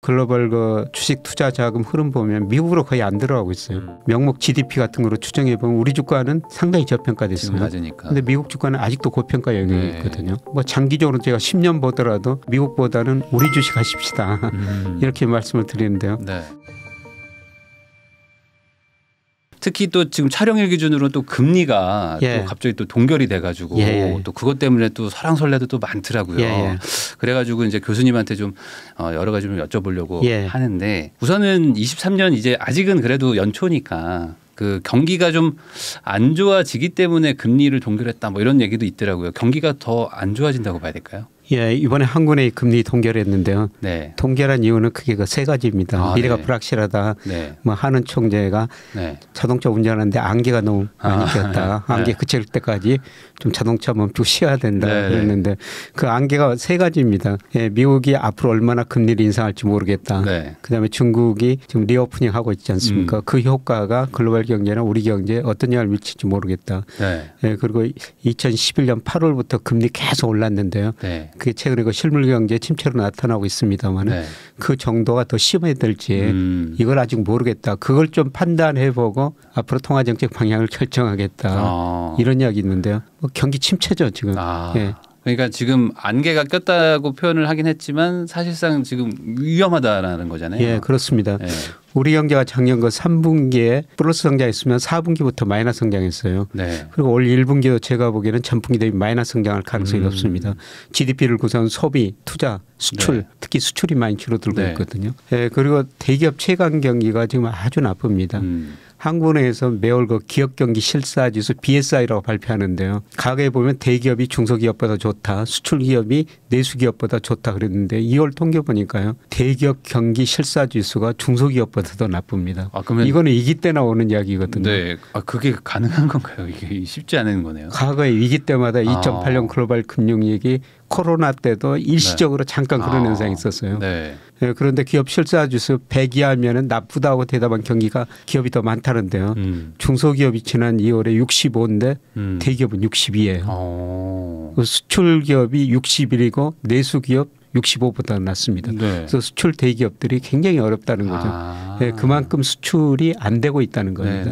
글로벌 그 주식 투자 자금 흐름 보면 미국으로 거의 안 들어가고 있어요. 명목 GDP 같은 거로 추정해 보면 우리 주가는 상당히 저평가됐어요. 맞으니까. 근데 미국 주가는 아직도 고평가 영역이 있거든요. 뭐 장기적으로 제가 10년 보더라도 미국보다는 우리 주식 하십시다. 이렇게 말씀을 드리는데요. 네. 특히 또 지금 촬영일 기준으로 또 금리가 또 갑자기 또 동결이 돼가지고 또 그것 때문에 또 설왕설래도 또 많더라고요. 그래가지고 이제 교수님한테 좀 여러 가지 좀 여쭤보려고 하는데 우선은 23년 이제 아직은 그래도 연초니까 그 경기가 좀 안 좋아지기 때문에 금리를 동결했다 뭐 이런 얘기도 있더라고요. 경기가 더 안 좋아진다고 봐야 될까요? 예, 이번에 한국은행이 금리 동결했는데요. 네. 동결한 이유는 크게 그 세 가지입니다. 미래가 불확실하다. 뭐 하는 총재가 자동차 운전하는데 안개가 너무 많이 꼈다. 안개 그칠 때까지 좀 자동차 멈추고 쉬어야 된다 그랬는데 그 안개가 세 가지입니다. 예, 미국이 앞으로 얼마나 금리를 인상할지 모르겠다. 그다음에 중국이 지금 리오프닝 하고 있지 않습니까? 그 효과가 글로벌 경제나 우리 경제에 어떤 영향을 미칠지 모르겠다. 예, 그리고 2011년 8월부터 금리 계속 올랐는데요. 그게 최근에 그 실물 경제 침체로 나타나고 있습니다만 그 정도가 더 심해질지 이걸 아직 모르겠다. 그걸 좀 판단해보고 앞으로 통화정책 방향을 결정하겠다. 이런 이야기 있는데요. 뭐 경기 침체죠 지금. 예. 그러니까 지금 안개가 꼈다고 표현을 하긴 했지만 사실상 지금 위험하다라는 거잖아요. 예, 그렇습니다. 우리 경제가 작년 그 3분기에 플러스 성장했으면 4분기부터 마이너스 성장했어요. 그리고 올 1분기도 제가 보기에는 전분기 대비 마이너스 성장할 가능성이 높습니다. GDP를 구성한 소비, 투자, 수출, 특히 수출이 많이 줄어들고 있거든요. 예, 그리고 대기업 체감 경기가 지금 아주 나쁩니다. 한국은행에서 매월 그 기업 경기 실사지수 BSI라고 발표하는데요. 과거에 보면 대기업이 중소기업보다 좋다. 수출 기업이 내수기업보다 좋다 그랬는데 2월 통계 보니까요. 대기업 경기 실사지수가 중소기업보다 더 나쁩니다. 그러면 이거는 위기 때 나오는 이야기거든요. 네. 그게 가능한 건가요? 이게 쉽지 않은 거네요. 과거에 위기 때마다 2008년 글로벌 금융위기 코로나 때도 일시적으로 잠깐 그런 현상이 있었어요. 예, 그런데 기업 실사지수 100 이하면은 나쁘다고 대답한 경기가 기업이 더 많다는데요. 중소기업이 지난 2월에 65인데 대기업은 62예요. 수출 기업이 61이고 내수기업 65보다 낮습니다. 그래서 수출 대기업들이 굉장히 어렵다는 거죠. 예, 그만큼 수출이 안 되고 있다는 겁니다.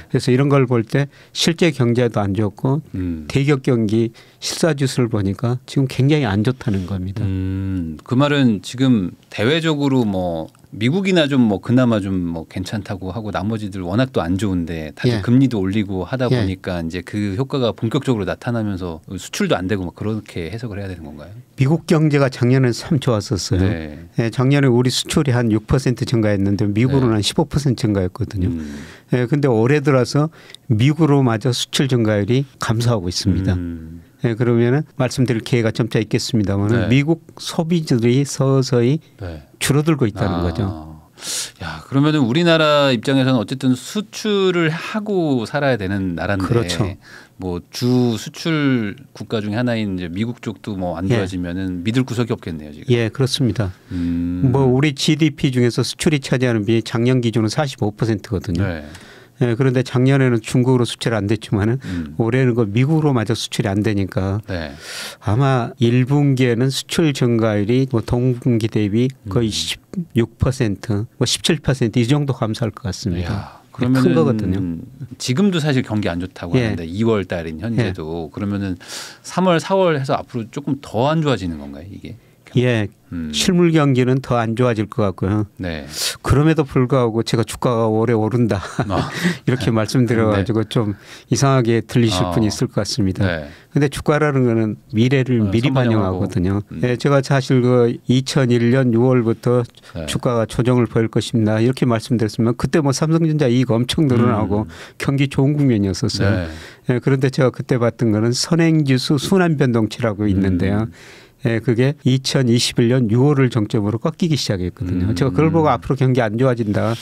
그래서 이런 걸 볼 때 실제 경제도 안 좋고 대기업 경기 실사지수를 보니까 지금 굉장히 안 좋다는 겁니다. 그 말은 지금 대외적으로 뭐 미국이나 좀 뭐 그나마 좀 뭐 괜찮다고 하고 나머지들 워낙 또 안 좋은데 다들 금리도 올리고 하다 보니까 이제 그 효과가 본격적으로 나타나면서 수출도 안 되고 막 그렇게 해석을 해야 되는 건가요? 미국 경제가 작년에 참 좋았었어요. 예, 작년에 우리 수출이 한 6% 증가했는데 미국으로는 한 15% 증가했거든요. 예, 근데 올해 들어서 미국으로마저 수출 증가율이 감소하고 있습니다. 예, 그러면은 말씀드릴 기회가 점차 있겠습니다만 미국 소비들이 서서히 줄어들고 있다는 거죠. 야, 그러면은 우리나라 입장에서는 어쨌든 수출을 하고 살아야 되는 나라인데 뭐 주 수출 국가 중에 하나인 이제 미국 쪽도 뭐 안 좋아지면은 믿을 구석이 없겠네요, 지금. 예, 그렇습니다. 뭐 우리 GDP 중에서 수출이 차지하는 비율이 작년 기준은 45%거든요. 예, 그런데 작년에는 중국으로 수출이 안 됐지만은 올해는 그 미국으로 마저 수출이 안 되니까 아마 1분기에는 수출 증가율이 뭐 동분기 대비 거의 16%, 뭐 17% 이 정도 감소할 것 같습니다. 그러면 큰 거거든요. 지금도 사실 경기 안 좋다고 하는데 2월 달인 현재도 그러면은 3월, 4월 해서 앞으로 조금 더 안 좋아지는 건가요, 이게? 예, 실물 경기는 더 안 좋아질 것 같고요. 그럼에도 불구하고 제가 주가가 오래 오른다 이렇게 말씀드려가지고 좀 이상하게 들리실 분이 있을 것 같습니다. 그런데 주가라는 거는 미래를 미리 반영하거든요. 예, 제가 사실 그 2001년 6월부터 주가가 조정을 보일 것입니다 이렇게 말씀드렸으면 그때 뭐 삼성전자 이익 엄청 늘어나고 경기 좋은 국면이었었어요. 예, 그런데 제가 그때 봤던 거는 선행지수 순환변동치라고 있는데요. 예, 그게 2021년 6월을 정점으로 꺾이기 시작했거든요. 제가 그걸 보고 앞으로 경기 안 좋아진다,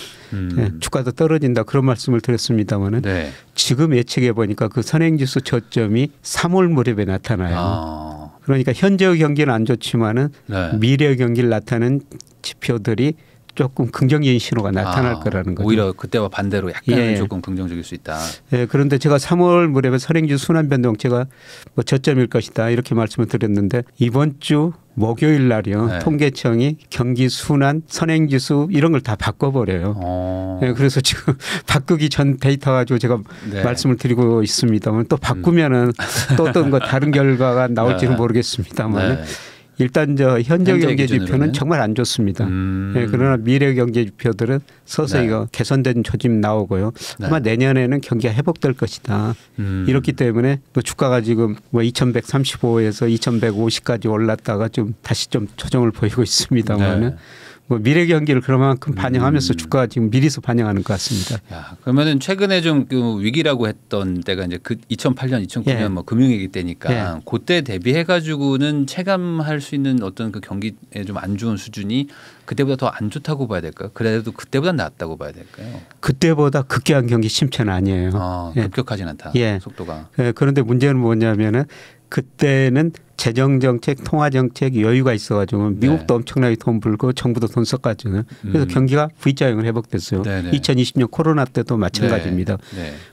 예, 주가도 떨어진다 그런 말씀을 드렸습니다마는 지금 예측해 보니까 그 선행지수 저점이 3월 무렵에 나타나요. 그러니까 현재의 경기는 안 좋지만은 미래의 경기를 나타내는 지표들이 조금 긍정적인 신호가 나타날 거라는 거죠. 오히려 그때와 반대로 약간 조금 긍정적일 수 있다. 그런데 제가 3월 무렵에 선행지수 순환 변동 제가 뭐 저점일 것이다 이렇게 말씀을 드렸는데 이번 주 목요일 날이요. 통계청이 경기 순환 선행지수 이런 걸 다 바꿔버려요. 그래서 지금 바꾸기 전 데이터 가지고 제가 말씀을 드리고 있습니다만 또 바꾸면은 또 어떤 거 다른 결과가 나올지는 모르겠습니다만 일단 현재 경제 지표는 정말 안 좋습니다. 그러나 미래 경제 지표들은 서서히 개선된 조짐 나오고요. 아마 내년에는 경기가 회복될 것이다. 이렇기 때문에 뭐 주가가 지금 뭐 2,135에서 2,150까지 올랐다가 좀 다시 좀 조정을 보이고 있습니다만은. 뭐 미래 경기를 그만큼 반영하면서 주가가 지금 미리서 반영하는 것 같습니다. 야, 그러면은 최근에 좀 그 위기라고 했던 때가 이제 그 2008년, 2009년 뭐 금융위기 때니까 그때 대비해 가지고는 체감할 수 있는 어떤 그 경기에 좀 안 좋은 수준이 그때보다 더 안 좋다고 봐야 될까요? 그래도 그때보다 낫다고 봐야 될까요? 그때보다 급격한 경기 침체는 아니에요. 급격하진 않다. 속도가. 그런데 문제는 뭐냐면은 그때는 재정정책, 통화정책 여유가 있어가지고 미국도 엄청나게 돈 불고 정부도 돈 썼거든요. 그래서 경기가 V자형을 회복됐어요. 2020년 코로나 때도 마찬가지입니다.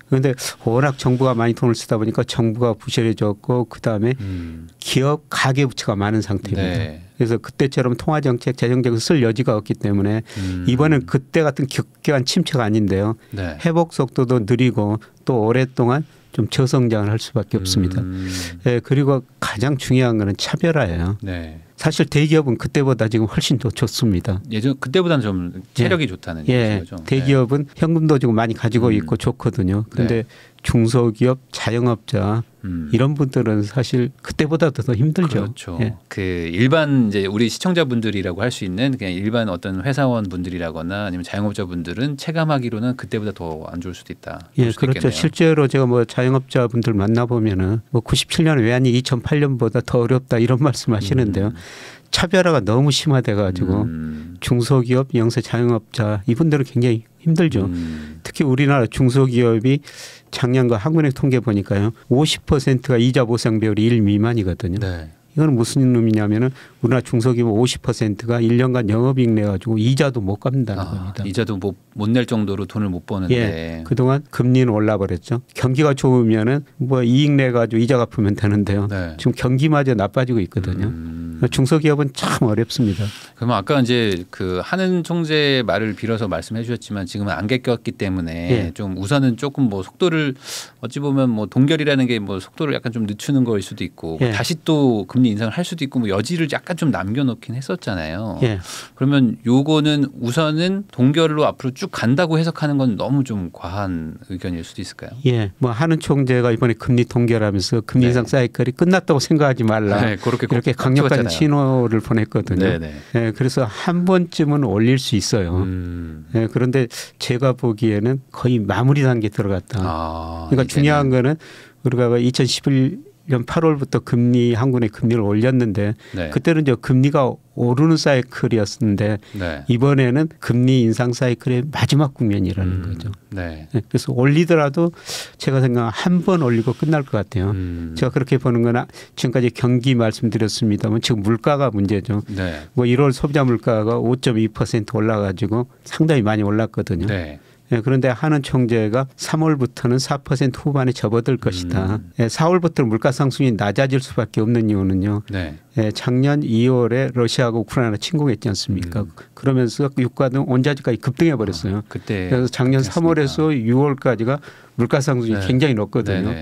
그런데 워낙 정부가 많이 돈을 쓰다 보니까 정부가 부실해졌고 그다음에 기업 가계부채가 많은 상태입니다. 그래서 그때처럼 통화정책, 재정정책을 쓸 여지가 없기 때문에 이번엔 그때 같은 급격한 침체가 아닌데요. 회복 속도도 느리고 또 오랫동안 좀 저성장을 할 수밖에 없습니다. 그리고 가장 중요한 거는 차별화예요. 사실 대기업은 그때보다 지금 훨씬 더 좋습니다. 예전 그때보다는 좀 체력이 좋다는 얘기죠. 대기업은 현금도 지금 많이 가지고 있고 좋거든요. 그런데 중소기업, 자영업자 이런 분들은 사실 그때보다도 더 힘들죠. 그렇죠. 그 일반 이제 우리 시청자분들이라고 할 수 있는 그냥 일반 어떤 회사원 분들이라거나 아니면 자영업자 분들은 체감하기로는 그때보다 더 안 좋을 수도 있다. 그렇죠. 실제로 제가 뭐 자영업자 분들 만나 보면은 뭐 97년 외환위 2008년보다 더 어렵다 이런 말씀하시는데요. 차별화가 너무 심화돼 가지고 중소기업, 영세 자영업자 이분들은 굉장히 힘들죠. 특히 우리나라 중소기업이 작년과 한국은행 통계 보니까요. 50%가 이자 보상 비율이 1 미만이거든요. 이건 무슨 의미냐면은 우리나라 중소기업 50%가 1년간 영업이익 내가지고 이자도 못 갚는다는 겁니다. 이자도 못 낼 정도로 돈을 못 버는데. 그동안 금리는 올라버렸죠. 경기가 좋으면은 뭐 이익 내가지고 이자 갚으면 되는데요. 지금 경기마저 나빠지고 있거든요. 중소기업은 참 어렵습니다. 그러면 아까 이제 그 한은 총재 말을 빌어서 말씀해 주셨지만 지금은 안개 꼈기 때문에 좀 우선은 조금 뭐 속도를 어찌 보면 뭐 동결이라는 게 뭐 속도를 약간 좀 늦추는 거일 수도 있고 뭐 다시 또 금리 인상을 할 수도 있고 뭐 여지를 약간 좀 남겨놓긴 했었잖아요. 그러면 요거는 우선은 동결로 앞으로 쭉 간다고 해석하는 건 너무 좀 과한 의견일 수도 있을까요? 뭐 한은 총재가 이번에 금리 동결하면서 금리 인상 사이클이 끝났다고 생각하지 말라. 이렇게 강력한 신호를 보냈거든요. 그래서 한 번쯤은 올릴 수 있어요. 그런데 제가 보기에는 거의 마무리 단계에 들어갔다. 그러니까 중요한 거는 우리가 2011년 8월부터 한국은행 금리를 올렸는데 그때는 이제 금리가 오르는 사이클이었는데 이번에는 금리 인상 사이클의 마지막 국면이라는 거죠. 그래서 올리더라도 제가 생각하면 한 번 올리고 끝날 것 같아요. 제가 그렇게 보는 건 지금까지 경기 말씀드렸습니다만 지금 물가가 문제죠. 뭐 1월 소비자 물가가 5.2% 올라가지고 상당히 많이 올랐거든요. 그런데 한은 총재가 3월부터는 4% 후반에 접어들 것이다. 4월부터는 물가 상승이 낮아질 수밖에 없는 이유는요. 작년 2월에 러시아하고 우크라이나 침공했지 않습니까? 그러면서 유가 등 원자재가까지 급등해 버렸어요. 그래서 작년 3월에서 6월까지가 물가 상승이 굉장히 높거든요.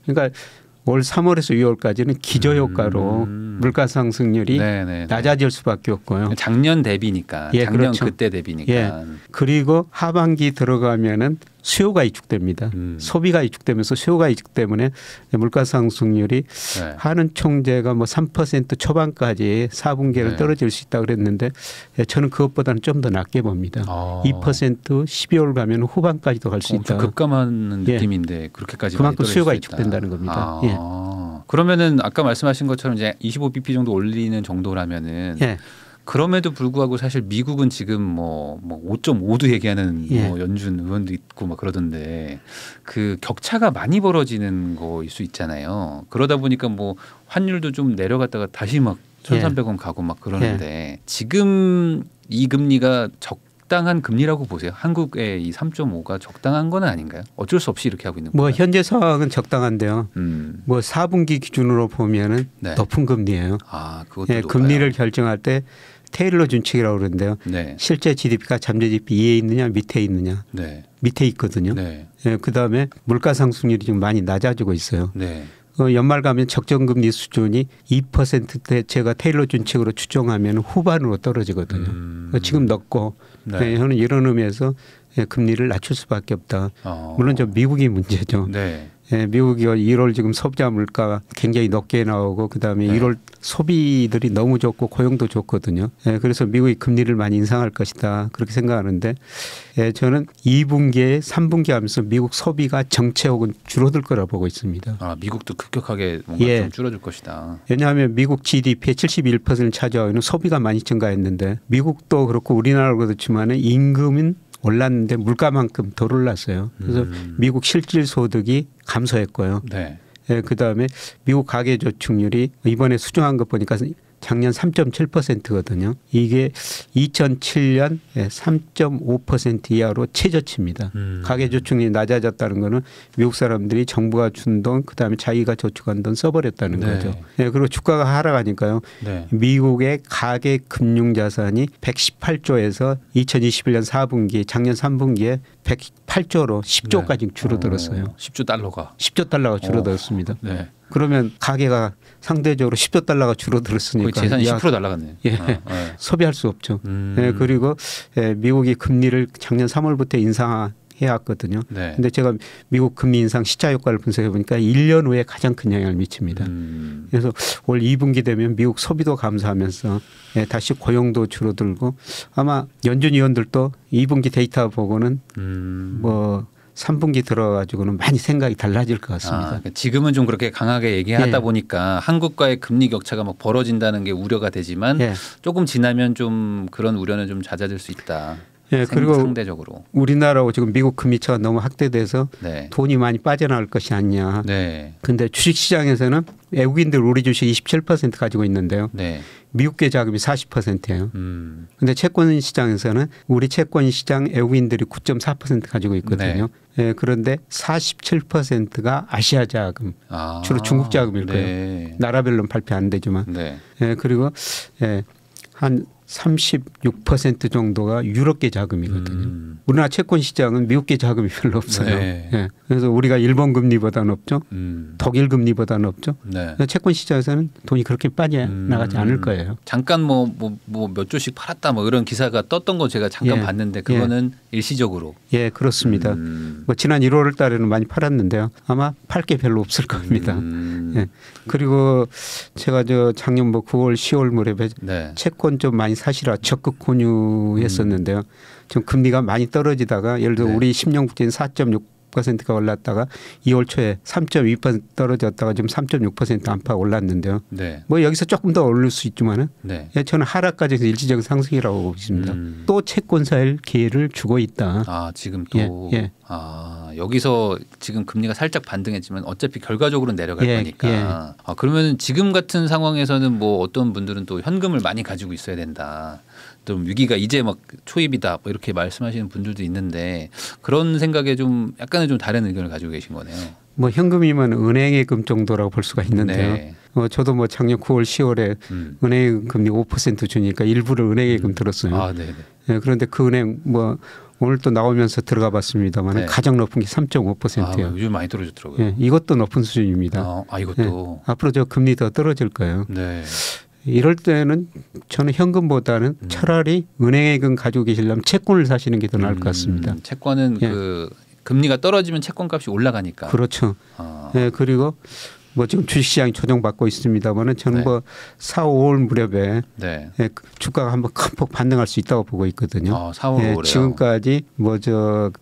그러니까 올 3월에서 6월까지는 기저효과로 물가 상승률이 낮아질 수밖에 없고요. 작년 대비니까. 작년 그렇죠. 그때 대비니까. 그리고 하반기 들어가면은 수요가 위축됩니다. 소비가 위축되면서 수요가 위축 때문에 물가 상승률이 한은 총재가 뭐 3% 초반까지 4분기에는 떨어질 수 있다고 그랬는데 저는 그것보다는 좀 더 낮게 봅니다. 2% 12월 가면 후반까지도 갈 수 있다. 급감하는 느낌인데 그렇게까지 그만큼 수요가 위축된다는 겁니다. 그러면은 아까 말씀하신 것처럼 이제 25bp 정도 올리는 정도라면은 그럼에도 불구하고 사실 미국은 지금 뭐 5.5도 얘기하는 뭐 연준 의원도 있고 막 그러던데 그 격차가 많이 벌어지는 거일 수 있잖아요. 그러다 보니까 뭐 환율도 좀 내려갔다가 다시 막 1,300원 가고 막 그러는데 지금 이 금리가 적당한 금리라고 보세요? 한국의 이 3.5가 적당한 건 아닌가요? 어쩔 수 없이 이렇게 하고 있는 거예요. 뭐 현재 상황은 적당한데요. 뭐 4분기 기준으로 보면은 네. 높은 금리예요. 아, 그것도 예, 금리를 결정할 때 테일러 준칙이라고 그러는데요. 네. 실제 GDP가 잠재 GDP 위에 있느냐 밑에 있느냐. 네. 밑에 있거든요. 네. 예, 그다음에 물가 상승률이 지금 많이 낮아지고 있어요. 네. 연말 가면 적정금리 수준이 2%대 제가 테일러 준칙으로 추정하면 후반으로 떨어지거든요. 지금 높고 네. 저는 이런 의미에서 금리를 낮출 수밖에 없다. 물론 저 미국이 문제죠. 네. 예, 미국이 1월 지금 소비자 물가가 굉장히 높게 나오고 그다음에 네. 1월 소비들이 너무 좋고 고용도 좋거든요. 예, 그래서 미국이 금리를 많이 인상할 것이다 그렇게 생각하는데 예, 저는 2분기에 3분기 하면서 미국 소비가 정체 혹은 줄어들 거라 보고 있습니다. 아, 미국도 급격하게 뭔가 예. 좀 줄어들 것이다. 왜냐하면 미국 GDP의 71%를 차지하고 있는 소비가 많이 증가했는데 미국도 그렇고 우리나라도 그렇지만 임금은 올랐는데 물가만큼 덜 올랐어요. 그래서 미국 실질 소득이 감소했고요. 네. 예, 그다음에 미국 가계 저축률이 이번에 수정한 거 보니까 작년 3.7%거든요. 이게 2007년 3.5% 이하로 최저치입니다. 가계 저축률이 낮아졌다는 거는 미국 사람들이 정부가 준 돈 그다음에 자기가 저축한 돈 써버렸다는 네. 거죠. 예, 그리고 주가가 하락하니까요. 네. 미국의 가계 금융자산이 118조에서 2021년 4분기 작년 3분기에 108조로 10조까지 줄어들었어요. 10조 달러가. 10조 달러가 줄어들었습니다. 네. 그러면 가계가 상대적으로 10조 달러가 줄어들었으니까 거의 재산이 10% 날라갔네요. 예. 네. 소비할 수 없죠. 예, 그리고 미국이 금리를 작년 3월부터 인상해왔거든요. 네. 근데 제가 미국 금리 인상 시차 효과를 분석해 보니까 1년 후에 가장 큰 영향을 미칩니다. 그래서 올 2분기 되면 미국 소비도 감소하면서 다시 고용도 줄어들고 아마 연준 위원들도 2분기 데이터 보고는 뭐 3분기 들어가지고는 많이 생각이 달라질 것 같습니다. 그러니까 지금은 좀 그렇게 강하게 얘기하다 보니까 한국과의 금리 격차가 막 벌어진다는 게 우려가 되지만 조금 지나면 좀 그런 우려는 좀 잦아질 수 있다. 예, 그리고 상대적으로 우리나라하고 지금 미국 금리차가 너무 확대돼서 네. 돈이 많이 빠져나갈 것이 아니냐. 네. 근데 주식시장에서는 외국인들 우리 주식 27% 가지고 있는데요. 네. 미국계 자금이 40%예요. 근데 채권 시장에서는 우리 채권 시장 외국인들이 9.4% 가지고 있거든요. 네. 예, 그런데 47%가 아시아 자금, 주로 중국 자금일 거예요. 네. 나라별로는 발표 안 되지만. 네. 예, 그리고 한 36% 정도가 유럽계 자금이거든요. 우리나라 채권 시장은 미국계 자금이 별로 없어요. 네. 예. 그래서 우리가 일본 금리보다 높죠. 독일 금리보다 높죠. 네. 채권 시장에서는 돈이 그렇게 빠져나가지 않을 거예요. 잠깐 뭐 몇 조씩 팔았다 뭐 이런 기사가 떴던 거 제가 잠깐 봤는데 그거는 일시적으로. 예, 그렇습니다. 뭐 지난 1월 달에는 많이 팔았는데요. 아마 팔 게 별로 없을 겁니다. 예. 그리고 제가 작년 뭐 9월 10월 무렵에 채권 좀 많이 사시라 적극 권유했었는데요. 지금 금리가 많이 떨어지다가 예를 들어 우리 10년 국채는 4.6%가 올랐다가 2월 초에 3.2% 떨어졌다가 지금 3.6% 안팎 올랐는데요. 네. 뭐 여기서 조금 더 오를 수 있지만은 저는 하락까지 해서 일시적 상승이라고 보고 있습니다. 또 채권 살 기회를 주고 있다. 아, 지금 또 여기서 지금 금리가 살짝 반등했지만 어차피 결과적으로는 내려갈 거니까. 그러면 지금 같은 상황에서는 뭐 어떤 분들은 또 현금을 많이 가지고 있어야 된다. 좀 위기가 이제 막 초입이다 뭐 이렇게 말씀하시는 분들도 있는데 그런 생각에 좀 약간은 좀 다른 의견을 가지고 계신 거네요. 뭐 현금이면 은행예금 정도라고 볼 수가 있는데요. 저도 뭐 작년 9월 10월에 은행 금리 5% 주니까 일부러 은행예금 들었어요. 그런데 그 은행 뭐 오늘 또 나오면서 들어가 봤습니다만 가장 높은 게 3.5%예요. 요즘 많이 떨어졌더라고요. 이것도 높은 수준입니다. 이것도 앞으로 저 금리 더 떨어질 거예요. 이럴 때는 저는 현금보다는 차라리 은행예금 가지고 계시려면 채권을 사시는 게 더 나을 것 같습니다. 채권은 그 금리가 떨어지면 채권값이 올라가니까. 그렇죠. 그리고 뭐 지금 주식시장이 조정받고 있습니다만은 저는 뭐 4, 5월 무렵에 주가가 한번 큰 폭 반등할 수 있다고 보고 있거든요. 4, 5월에요. 지금까지 뭐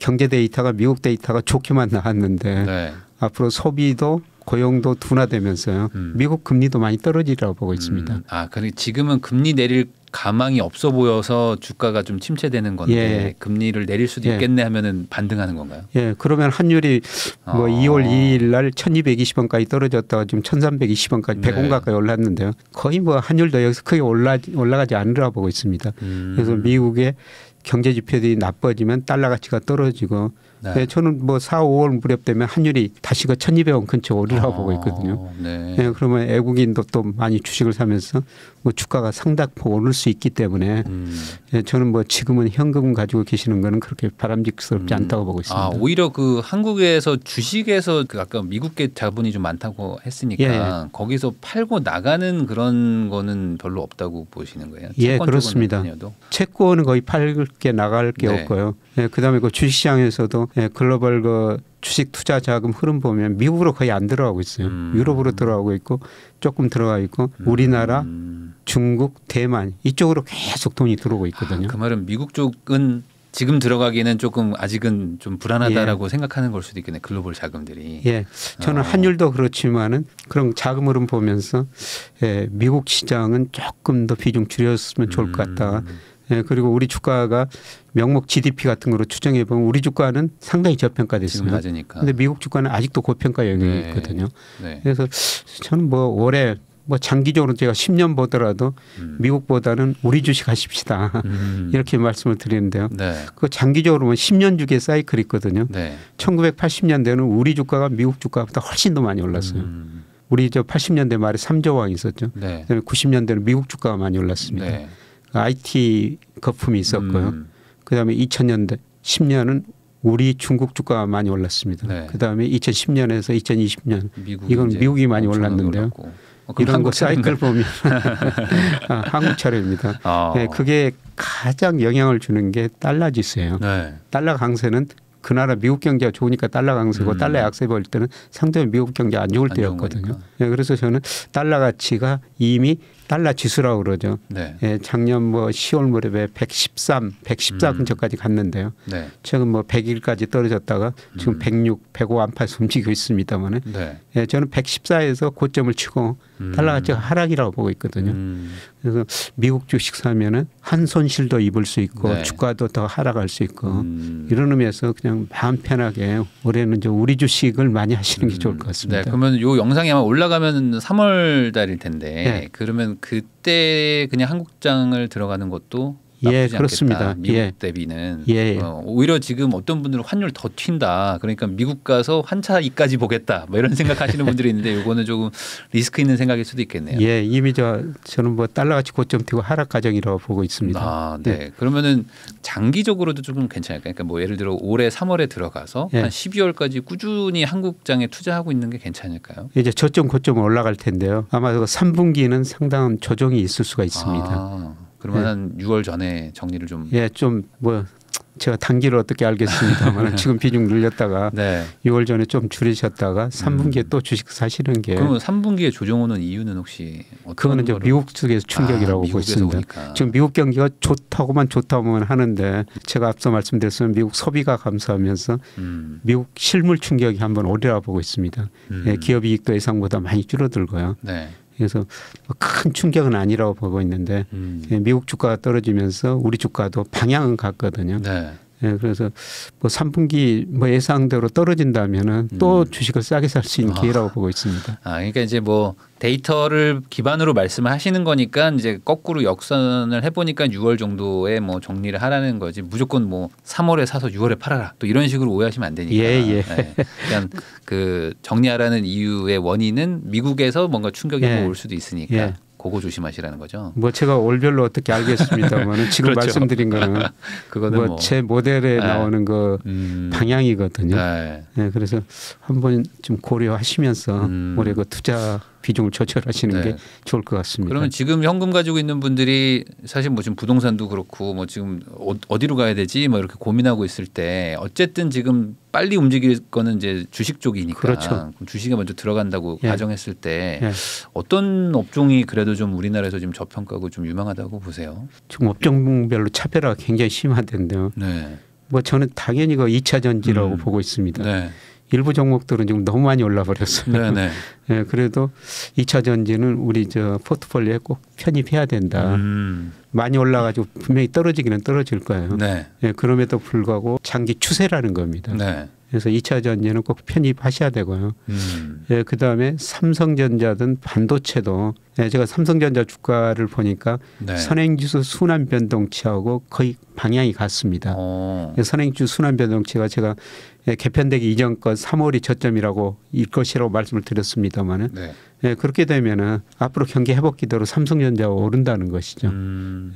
경제 데이터가 미국 데이터가 좋게만 나왔는데 앞으로 소비도 고용도 둔화되면서요. 미국 금리도 많이 떨어지리라고 보고 있습니다. 그러니까 지금은 금리 내릴 가망이 없어 보여서 주가가 좀 침체되는 건데 금리를 내릴 수도 있겠네 하면은 반등하는 건가요? 그러면 환율이 뭐 2월 2일 날 1220원까지 떨어졌다가 지금 1320원까지 100원 가까이 올랐는데요. 거의 뭐 환율도 여기서 크게 올라가지 않으라 보고 있습니다. 그래서 미국의 경제 지표들이 나빠지면 달러 가치가 떨어지고 네. 저는 뭐 4, 5월 무렵 되면 환율이 다시 그 1,200원 근처 오르라고 보고 있거든요. 네. 네. 그러면 외국인도 또 많이 주식을 사면서 뭐 주가가 상당폭 오를 수 있기 때문에 네. 저는 뭐 지금은 현금 가지고 계시는 거는 그렇게 바람직스럽지 않다고 보고 있습니다. 오히려 그 한국에서 주식에서 그 아까 미국계 자본이 좀 많다고 했으니까 예. 거기서 팔고 나가는 그런 거는 별로 없다고 보시는 거예요? 예, 그렇습니다. 채권은 거의 팔 게 나갈 게 네. 없고요. 예, 그다음에 그 주식시장에서도 예, 글로벌 그 주식 투자 자금 흐름 보면 미국으로 거의 안 들어가고 있어요. 유럽으로 들어가고 있고 조금 들어가 있고 우리나라, 중국, 대만 이쪽으로 계속 돈이 들어오고 있거든요. 그 말은 미국 쪽은 지금 들어가기는 조금 아직은 좀 불안하다라고 예. 생각하는 걸 수도 있겠네. 글로벌 자금들이. 예, 저는 환율도 그렇지만은 그런 자금 흐름 보면서 예, 미국 시장은 조금 더 비중 줄였으면 좋을 것 같다. 예, 그리고 우리 주가가 명목 GDP 같은 거로 추정해 보면 우리 주가는 상당히 저평가됐어요. 낮으니까. 그런데 미국 주가는 아직도 고평가 영역이 네. 있거든요. 네. 그래서 저는 뭐 올해 뭐 장기적으로 제가 10년 보더라도 미국보다는 우리 주식 하십시다. 이렇게 말씀을 드리는데요. 네. 그 장기적으로 보면 10년 주기의 사이클이 있거든요. 네. 1980년대는 우리 주가가 미국 주가보다 훨씬 더 많이 올랐어요. 우리 저 80년대 말에 3조 왕이 있었죠. 네. 90년대는 미국 주가가 많이 올랐습니다. 네. IT 거품이 있었고요. 그다음에 2000년대 10년은 우리 중국 주가가 많이 올랐습니다. 네. 그다음에 2010년에서 2020년 이건 미국이 많이 올랐는데요. 이런 거 사이클 보면 한국 차례입니다. 네, 그게 가장 영향을 주는 게 달러 지수예요. 네. 달러 강세는 그 나라 미국 경제가 좋으니까 달러 강세고 달러 약세 보일 때는 상대적으로 미국 경제 안 좋을 때였거든요. 네, 그래서 저는 달러 가치가 이미 달러 지수라고 그러죠. 네. 예, 작년 뭐 10월 무렵에 114 근처까지 갔는데요. 네. 최근 뭐 100일까지 떨어졌다가 지금 106, 105 안팎에서 움직이고 있습니다만 네. 예, 저는 114에서 고점을 치고 달러 가치가 하락이라고 보고 있거든요. 그래서 미국 주식 사면은 한 손실도 입을 수 있고 네. 주가도 더 하락할 수 있고 이런 의미에서 그냥 마음 편하게 올해는 좀 우리 주식을 많이 하시는 게 좋을 것 같습니다. 네, 그러면 이 영상이 아마 올라가면 3월 달일 텐데 네. 그러면 그때 그냥 한국장을 들어가는 것도 나쁘지 예, 그렇습니다. 않겠다. 미국 예. 대비는 예. 오히려 지금 어떤 분들은 환율 더 튄다. 그러니까 미국 가서 환차익까지 보겠다. 뭐 이런 생각하시는 분들이 있는데 이거는 조금 리스크 있는 생각일 수도 있겠네요. 예, 이미 저는 뭐 달러가치 고점 튀고 하락 과정이라고 보고 있습니다. 아, 네. 네. 그러면은 장기적으로도 조금 괜찮을까요? 그러니까 뭐 예를 들어 올해 3월에 들어가서 한 12월까지 꾸준히 한국장에 투자하고 있는 게 괜찮을까요? 이제 저점 고점 올라갈 텐데요. 아마 3분기는 상당한 조정이 있을 수가 있습니다. 그러면 한 6월 전에 정리를 좀. 예, 좀 뭐 제가 단기를 어떻게 알겠습니다만 지금 비중 늘렸다가 네. 6월 전에 좀 줄이셨다가 3분기에 또 주식 사시는 게. 그러면 3분기에 조정 오는 이유는 혹시 어떤 그거는 이제 미국 측에서 충격이라고 보고 있습니다. 오니까. 지금 미국 경기가 좋다고만 하는데 제가 앞서 말씀드렸지만 미국 소비가 감소하면서 미국 실물 충격이 한번 오리라 보고 있습니다. 예, 기업 이익도 예상보다 많이 줄어들고요. 네. 그래서 큰 충격은 아니라고 보고 있는데 미국 주가가 떨어지면서 우리 주가도 방향은 같거든요. 네. 네, 그래서 뭐 3분기 뭐 예상대로 떨어진다면은 또 주식을 싸게 살 수 있는 기회라고 보고 있습니다. 그러니까 이제 뭐 데이터를 기반으로 말씀을 하시는 거니까 이제 거꾸로 역선을 해보니까 6월 정도에 뭐 정리를 하라는 거지 무조건 뭐 3월에 사서 6월에 팔아라 또 이런 식으로 오해하시면 안 되니까. 예. 네. 그러니까 그 정리하라는 이유의 원인은 미국에서 뭔가 충격이 올 수도 있으니까. 예. 그거 조심하시라는 거죠. 뭐 제가 월별로 어떻게 알겠습니다만 지금 그렇죠. 말씀드린 거는 그거는 뭐 제 모델에 나오는 그 방향이거든요. 네, 그래서 한번 좀 고려하시면서 올해 그 투자 비중을 조절하시는 게 좋을 것 같습니다. 그러면 지금 현금 가지고 있는 분들이 사실 뭐 지금 부동산도 그렇고 뭐 지금 어디로 가야 되지 뭐 이렇게 고민하고 있을 때 어쨌든 지금 빨리 움직일 거는 이제 주식 쪽이니까 그렇죠. 그럼 주식에 먼저 들어간다고 가정했을 때 어떤 업종이 그래도 좀 우리나라에서 지금 저평가고 좀 유망하다고 보세요? 지금 업종별로 차별화가 굉장히 심하던데요. 네. 뭐 저는 당연히 그 2차 전지라고 보고 있습니다. 네. 일부 종목들은 지금 너무 많이 올라 버렸어요. 네, 그래도 2차 전지는 우리 저 포트폴리오에 꼭 편입해야 된다. 많이 올라가지고 분명히 떨어지기는 떨어질 거예요. 네. 그럼에도 불구하고 장기 추세라는 겁니다. 네. 그래서 2차 전지는 꼭 편입하셔야 되고요. 예, 그다음에 삼성전자든 반도체도 예, 제가 삼성전자 주가를 보니까 네. 선행지수 순환 변동치하고 거의 방향이 같습니다. 선행지수 순환 변동치가 제가 예, 개편되기 이전 것 3월이 저점이라고 일 것이라고 말씀을 드렸습니다만은 네. 예, 그렇게 되면은 앞으로 경기 회복 기대로 삼성전자가 오른다는 것이죠.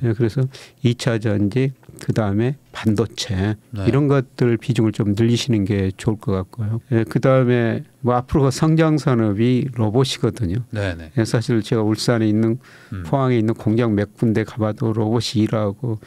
예, 그래서 2차 전지 그다음에 반도체 네. 이런 것들 비중을 좀 늘리시는 게 좋을 것 같고요. 예, 그다음에 뭐 앞으로 성장 산업이 로봇이거든요. 네네. 예, 사실 제가 울산에 있는 포항에 있는 공장 몇 군데 가봐도 로봇이 일하고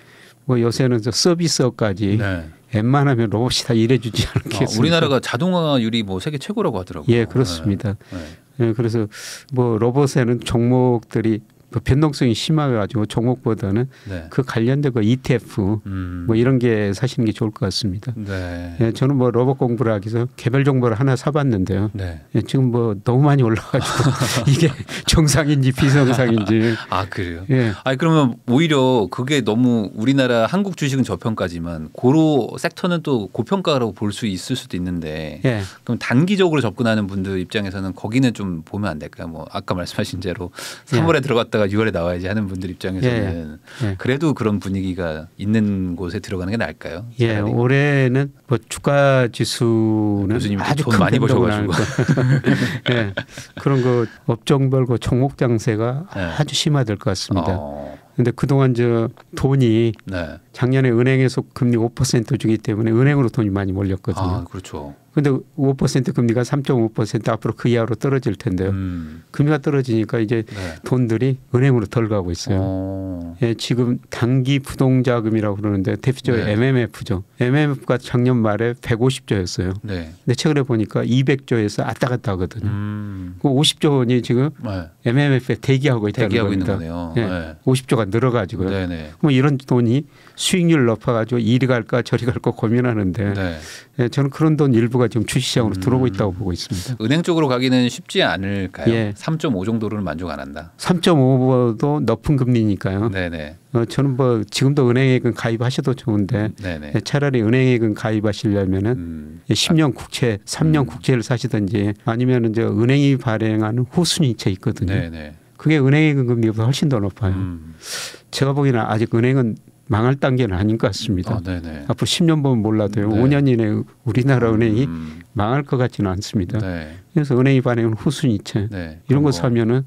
뭐 요새는 저 서비스업까지 네. 웬만하면 로봇이 다 일해주지 않겠습니까? 우리나라가 자동화율이 뭐 세계 최고라고 하더라고요. 예, 그렇습니다. 네. 예, 그래서 뭐 로봇에는 종목들이 그 변동성이 심해가지고 종목보다는 네. 그 관련된 그 ETF 뭐 이런 게 사시는 게 좋을 것 같습니다. 네. 예, 저는 뭐 로봇 공부를 하기 위해서 개별 정보를 하나 사봤는데요. 네. 예, 지금 뭐 너무 많이 올라가지고 이게 정상인지 비정상인지. 아 그래요? 예. 아 그러면 오히려 그게 너무 우리나라 한국 주식은 저평가지만 고로 섹터는 또 고평가라고 볼 수 있을 수도 있는데 예. 그럼 단기적으로 접근하는 분들 입장에서는 거기는 좀 보면 안 될까요? 뭐 아까 말씀하신 대로 3월에 예. 들어갔다 6월에 나와야지 하는 분들 입장에서는 예. 그래도 그런 분위기가 있는 곳에 들어가는 게 나을까요? 예, 차라리? 올해는 뭐 주가 지수는 아주 돈 많이 버셔가지고 예, 그런 거 업종별 그 종목 장세가 예. 아주 심화될 것 같습니다. 근데 그동안 저 돈이 네. 작년에 은행에서 금리 5% 주기 때문에 은행으로 돈이 많이 몰렸거든요. 아, 그렇죠. 근데 5% 금리가 3.5% 앞으로 그 이하로 떨어질 텐데요. 금리가 떨어지니까 이제 네. 돈들이 은행으로 덜 가고 있어요. 예, 지금 단기 부동자금이라고 그러는데 대표적으로 네. MMF죠. MMF가 작년 말에 150조였어요. 네. 근데 최근에 보니까 200조에서 왔다 갔다 하거든요. 그 50조 원이 지금 네. MMF에 대기하고 있다는 겁니다. 있는 거네요. 예, 네. 50조가 늘어가지고요. 네네. 뭐 이런 돈이 수익률 높아가지고 이리 갈까 저리 갈까 고민하는데 네. 예, 저는 그런 돈 일부가 지금 주식시장으로 들어오고 있다고 보고 있습니다. 은행 쪽으로 가기는 쉽지 않을까요? 예. 3.5 정도로는 만족 안 한다. 3.5도 높은 금리니까요. 네네. 저는 뭐 지금도 은행에금 가입하셔도 좋은데 네네. 차라리 은행에금 가입하시려면은 10년 국채, 3년 국채를 사시든지 아니면은 저 은행이 발행하는 후순위채 있거든요. 네네. 그게 은행예금 금리보다 훨씬 더 높아요. 제가 보기에는 아직 은행은 망할 단계는 아닌 것 같습니다. 앞으로 10년 보면 몰라도요. 네. 5년 이내에 우리나라 은행이 망할 것 같지는 않습니다. 네. 그래서 은행이 발행하는 후순위채 네. 이런 거 사면은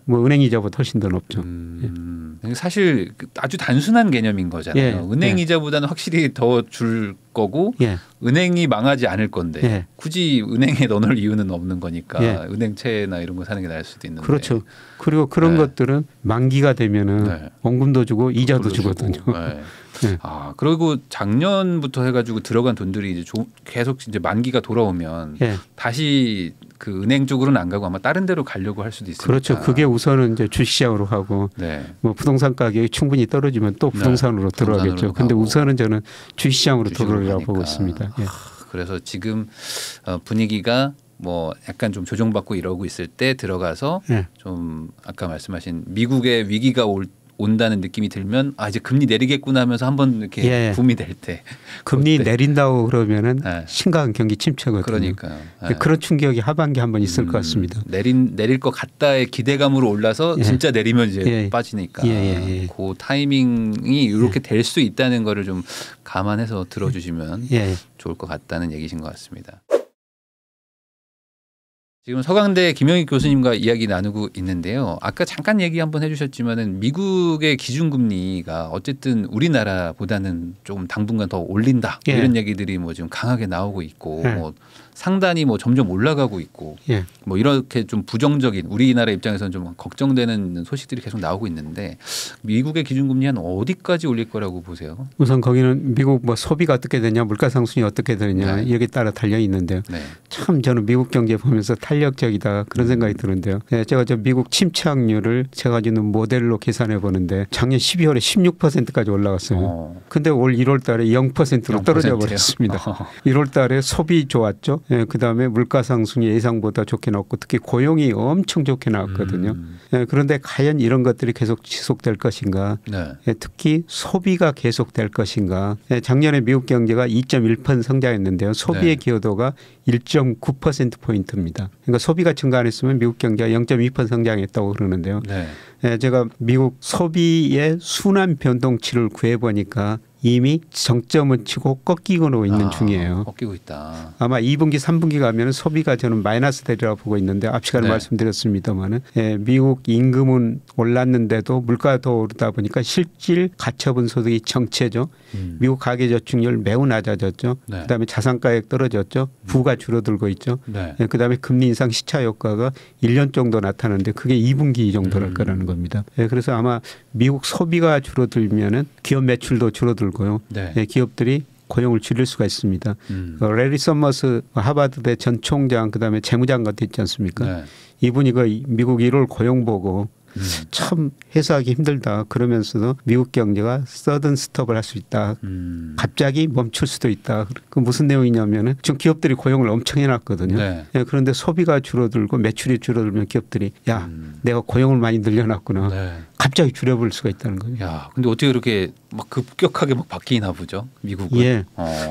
뭐 은행 이자보다 훨씬 더 높죠. 예. 사실 아주 단순한 개념인 거잖아요. 예. 은행 이자보다는 확실히 더 줄 거고 예. 은행이 망하지 않을 건데 예. 굳이 은행에 넣어놓을 이유는 없는 거니까 예. 은행채나 이런 거 사는 게 나을 수도 있는데. 그렇죠. 그리고 그런 네. 것들은 만기가 되면은 네. 원금도 주고 이자도 주거든요. 네. 네. 아 그리고 작년부터 해가지고 들어간 돈들이 이제 계속 이제 만기가 돌아오면 예. 다시 그 은행 쪽으로는 안 가고 아마 다른 데로 가려고 할 수도 있습니다. 그렇죠. 그게 우선은 이제 주식시장으로 하고 네. 뭐 부동산 가격이 충분히 떨어지면 또 부동산으로 네. 들어가겠죠. 그런데 우선은 저는 주식시장으로 들어오려고 보고 있습니다. 예. 그래서 지금 분위기가 뭐 약간 좀 조정받고 이러고 있을 때 들어가서 예. 좀 아까 말씀하신 미국의 위기가 온다는 느낌이 들면 아 이제 금리 내리겠구나 하면서 한번 이렇게 예. 붐이 될 때 금리 내린다고 그러면은 예. 심각한 경기 침체거든요. 그러니까요. 예. 그런 충격이 하반기 한번 있을 것 같습니다. 내릴 것 같다의 기대감으로 올라서 예. 진짜 내리면 이제 예. 빠지니까 그 타이밍이 이렇게 될 수 있다는 거를 좀 감안해서 들어주시면 좋을 것 같다는 얘기신 것 같습니다. 지금 서강대 김영익 교수님과 이야기 나누고 있는데요. 아까 잠깐 얘기 한번 해주셨지만은 미국의 기준금리가 어쨌든 우리나라보다는 조금 당분간 더 올린다 예. 이런 얘기들이 뭐 지금 강하게 나오고 있고 뭐 상단이 뭐 점점 올라가고 있고 뭐 이렇게 좀 부정적인 우리나라 입장에서는 좀 걱정되는 소식들이 계속 나오고 있는데 미국의 기준금리 한 어디까지 올릴 거라고 보세요? 우선 거기는 미국 뭐 소비가 어떻게 되냐 물가 상승이 어떻게 되느냐 여기에 따라 달려 있는데요. 참 저는 미국 경제 보면서 탄력적이다 그런 생각이 드는데요. 예, 제가 저 미국 침체 확률을 제가 가지고 있는 모델로 계산해 보는데 작년 12월에 16%까지 올라갔어요. 근데 올 1월 달에 0%로 떨어져 버렸습니다. 1월 달에 소비 좋았죠. 예, 그다음에 물가 상승이 예상보다 좋게 나왔고 특히 고용이 엄청 좋게 나왔거든요. 예, 그런데 과연 이런 것들이 계속 지속될 것인가. 네. 예, 특히 소비가 계속될 것인가. 예, 작년에 미국 경제가 2.1% 성장했는데요. 소비의 기여도가 1.9%포인트입니다. 그러니까 소비가 증가 안 했으면 미국 경제가 0.2% 성장했다고 그러는데요. 네. 예, 제가 미국 소비의 순환 변동치를 구해보니까 이미 정점은 치고 꺾이고 있는 중이에요. 꺾이고 있다. 아마 2분기, 3분기 가면 소비가 저는 마이너스 되리라고 보고 있는데 앞 시간에 말씀드렸습니다마는 예, 미국 임금은 올랐는데도 물가가 더 오르다 보니까 실질 가처분 소득이 정체죠. 미국 가계 저축률 매우 낮아졌죠. 네. 그다음에 자산가액 떨어졌죠. 부가 줄어들고 있죠. 네. 예, 그다음에 금리 인상 시차 효과가 1년 정도 나타나는데 그게 2분기 정도랄 거라는 겁니다. 예, 그래서 아마 미국 소비가 줄어들면은 기업 매출도 줄어들고 네. 네, 기업들이 고용을 줄일 수가 있습니다. 레리 서머스 하버드대 전 총장 그다음에 재무장관 있지 않습니까? 네. 이분이 그 미국 1월 고용 보고 참 해소하기 힘들다 그러면서도 미국 경제가 서든 스톱을 할 수 있다. 갑자기 멈출 수도 있다. 그 무슨 내용이냐면은 지금 기업들이 고용을 엄청 해놨거든요. 네. 네, 그런데 소비가 줄어들고 매출이 줄어들면 기업들이 야 내가 고용을 많이 늘려놨구나. 네. 갑자기 줄여버릴 수가 있다는 거예요. 야, 근데 어떻게 그렇게 막 급격하게 막 바뀌나 보죠, 미국은? 예,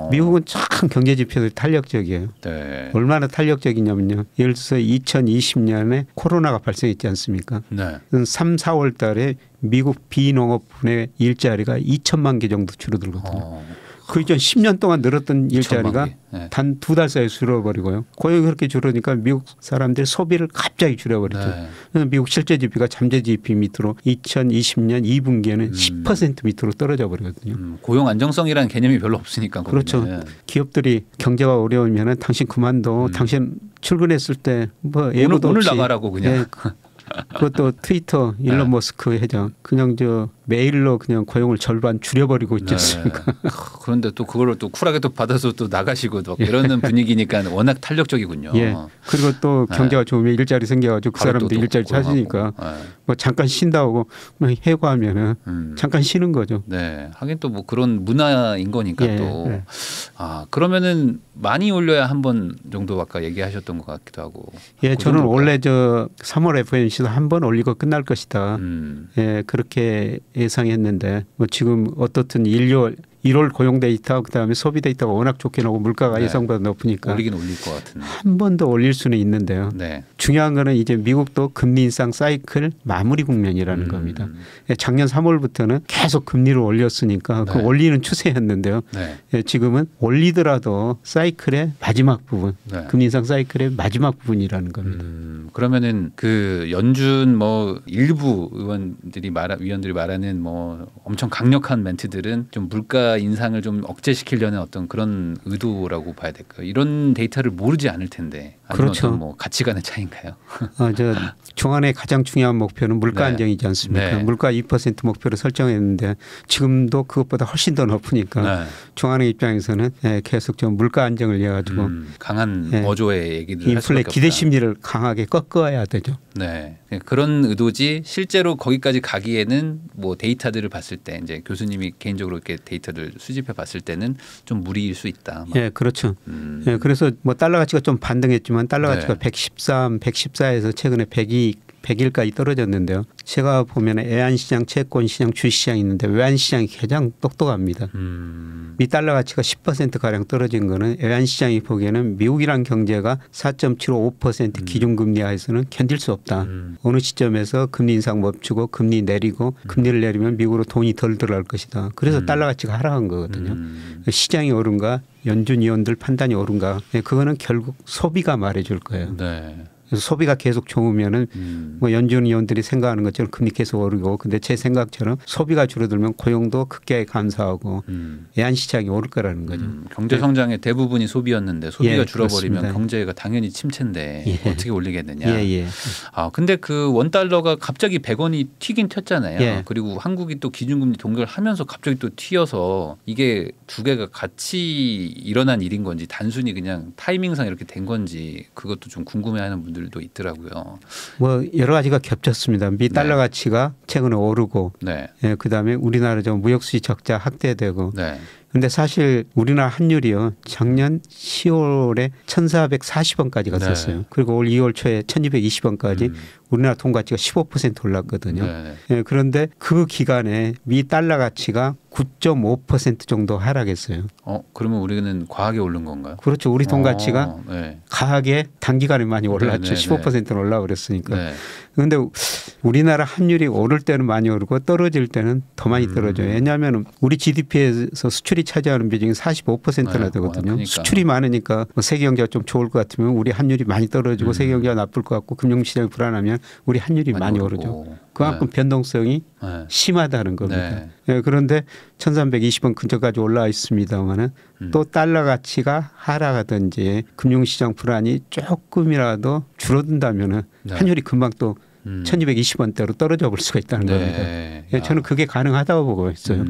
미국은 참 경제 지표들이 탄력적이에요. 네. 얼마나 탄력적이냐면요. 예를 들어서 2020년에 코로나가 발생했지 않습니까? 네. 3, 4월 달에 미국 비농업분의 일자리가 2천만 개 정도 줄어들거든요. 그 이전 10년 동안 늘었던 일자리가 네. 단 2달 사이에 줄어버리고요. 고용이 그렇게 줄으니까 미국 사람들이 소비를 갑자기 줄여버리죠. 네. 그래서 미국 실제 GDP가 잠재 GDP 밑으로 2020년 2분기에는 10% 밑으로 떨어져 버리거든요. 고용 안정성이라는 개념이 별로 없으니까. 그렇죠. 거기는. 기업들이 경제가 어려우면 당신 그만둬. 당신 출근했을 때 뭐 예고도 오늘 나가라고 그냥. 네. 그것도 트위터 일론 머스크 회장 그냥 저 메일로 그냥 고용을 절반 줄여버리고 있지 않습니까? 네. 그런데 또 그걸 또 쿨하게 또 받아서 또 나가시고 또 이러는 분위기니까 워낙 탄력적이군요. 예. 그리고 또 경제가 좋으면 일자리 생겨가지고 그 사람들 일자리 찾으니까 뭐 잠깐 쉰다고 해고하면은 잠깐 쉬는 거죠. 네. 하긴 또 뭐 그런 문화인 거니까 또. 예. 아 그러면은 많이 올려야 한 번 정도 아까 얘기하셨던 것 같기도 하고. 예, 저는 원래 저 3월 FOMC도 한 번 올리고 끝날 것이다. 예, 그렇게 예상했는데 뭐 지금 어떻든 1월 고용 데이터 그다음에 소비 데이터가 워낙 좋게 나오고 물가가 예상보다 높으니까 올리긴 올릴 것 같은. 한 번 더 올릴 수는 있는데요. 네. 중요한 거는 이제 미국도 금리 인상 사이클 마무리 국면이라는 겁니다. 작년 3월부터는 계속 금리를 올렸으니까 그 올리는 추세였는데요. 네. 지금은 올리더라도 사이클의 마지막 부분, 금리 인상 사이클의 마지막 부분이라는 겁니다. 그러면은 그 연준 뭐 일부 위원들이 말하는 뭐 엄청 강력한 멘트들은 좀 물가 인상을 좀 억제시키려는 어떤 그런 의도라고 봐야 될까요? 이런 데이터를 모르지 않을 텐데. 그렇죠. 뭐 가치관의 차이인가요? 저 중앙의 가장 중요한 목표는 물가 안정이지 않습니까? 물가 2% 목표를 설정했는데 지금도 그것보다 훨씬 더 높으니까 중앙의 입장에서는 계속 좀 물가 안정을 위해 가지고 강한 어조의 얘기를 인플레 기대 심리를 강하게 꺾어야 되죠. 네, 그런 의도지 실제로 거기까지 가기에는 뭐 데이터들을 봤을 때 이제 교수님이 개인적으로 이렇게 데이터를 수집해 봤을 때는 좀 무리일 수 있다. 예, 그렇죠. 예, 그래서 뭐 달러 가치가 좀 반등했지만 달러 가치가 113, 114에서 최근에 100일까지 떨어졌는데요. 제가 보면 애한시장, 채권시장, 주식시장이 있는데 외환시장이 가장 똑똑합니다. 미 달러 가치가 10%가량 떨어진 거는 외환시장이 보기에는 미국이란 경제가 4.75% 기준금리 하에서는 견딜 수 없다. 어느 시점에서 금리 인상 멈추고 금리 내리고 금리를 내리면 미국으로 돈이 덜 들어갈 것이다. 그래서 달러 가치가 하락한 거거든요. 시장이 옳은가 연준 위원들 판단이 옳은가 그거는 결국 소비가 말해줄 거예요. 네. 그래서 소비가 계속 좋으면은 뭐 연준 위원들이 생각하는 것처럼 금리 계속 오르고 근데 제 생각처럼 소비가 줄어들면 고용도 급격히 감소하고 애한 시장이 오를 거라는 거죠. 경제 성장의 대부분이 소비였는데 소비가 예, 줄어버리면 그렇습니다. 경제가 당연히 침체인데 예. 어떻게 올리겠느냐. 예. 아 근데 그 원달러가 갑자기 100원이 튀긴 튀었잖아요. 예. 그리고 한국이 또 기준금리 동결을 하면서 갑자기 또 튀어서 이게 두 개가 같이 일어난 일인 건지 단순히 그냥 타이밍상 이렇게 된 건지 그것도 좀 궁금해하는 분들도 있더라고요. 뭐 여러 가지가 겹쳤습니다. 미 달러 가치가 최근에 오르고, 네. 예, 그다음에 우리나라 좀 무역수지 적자 확대되고. 네. 근데 사실 우리나라 환율이요 작년 10월에 1,440원까지 갔었어요. 네. 그리고 올 2월 초에 1,220원까지 우리나라 돈 가치가 15% 올랐거든요. 네. 예, 그런데 그 기간에 미 달러 가치가 9.5% 정도 하락했어요. 그러면 우리는 과하게 오른 건가요? 그렇죠. 우리 돈 가치가 네. 과하게 단기간에 많이 올랐죠. 15%는 올라버렸으니까. 그런데 우리나라 환율이 오를 때는 많이 오르고 떨어질 때는 더 많이 떨어져요. 왜냐하면 우리 GDP에서 수출이 차지하는 비중이 45%나 되거든요. 그러니까. 수출이 많으니까 뭐 세계 경제가 좀 좋을 것 같으면 우리 환율이 많이 떨어지고 세계 경제가 나쁠 것 같고 금융시장이 불안하면 우리 환율이 많이 오르죠. 그만큼 변동성이 심하다는 겁니다. 네, 그런데 1,320원 근처까지 올라와 있습니다만은 또 달러 가치가 하락하든지 금융시장 불안이 조금이라도 줄어든다면은 환율이 금방 또 1,220원대로 떨어져 볼 수가 있다는 겁니다. 저는 그게 가능하다고 보고 있어요.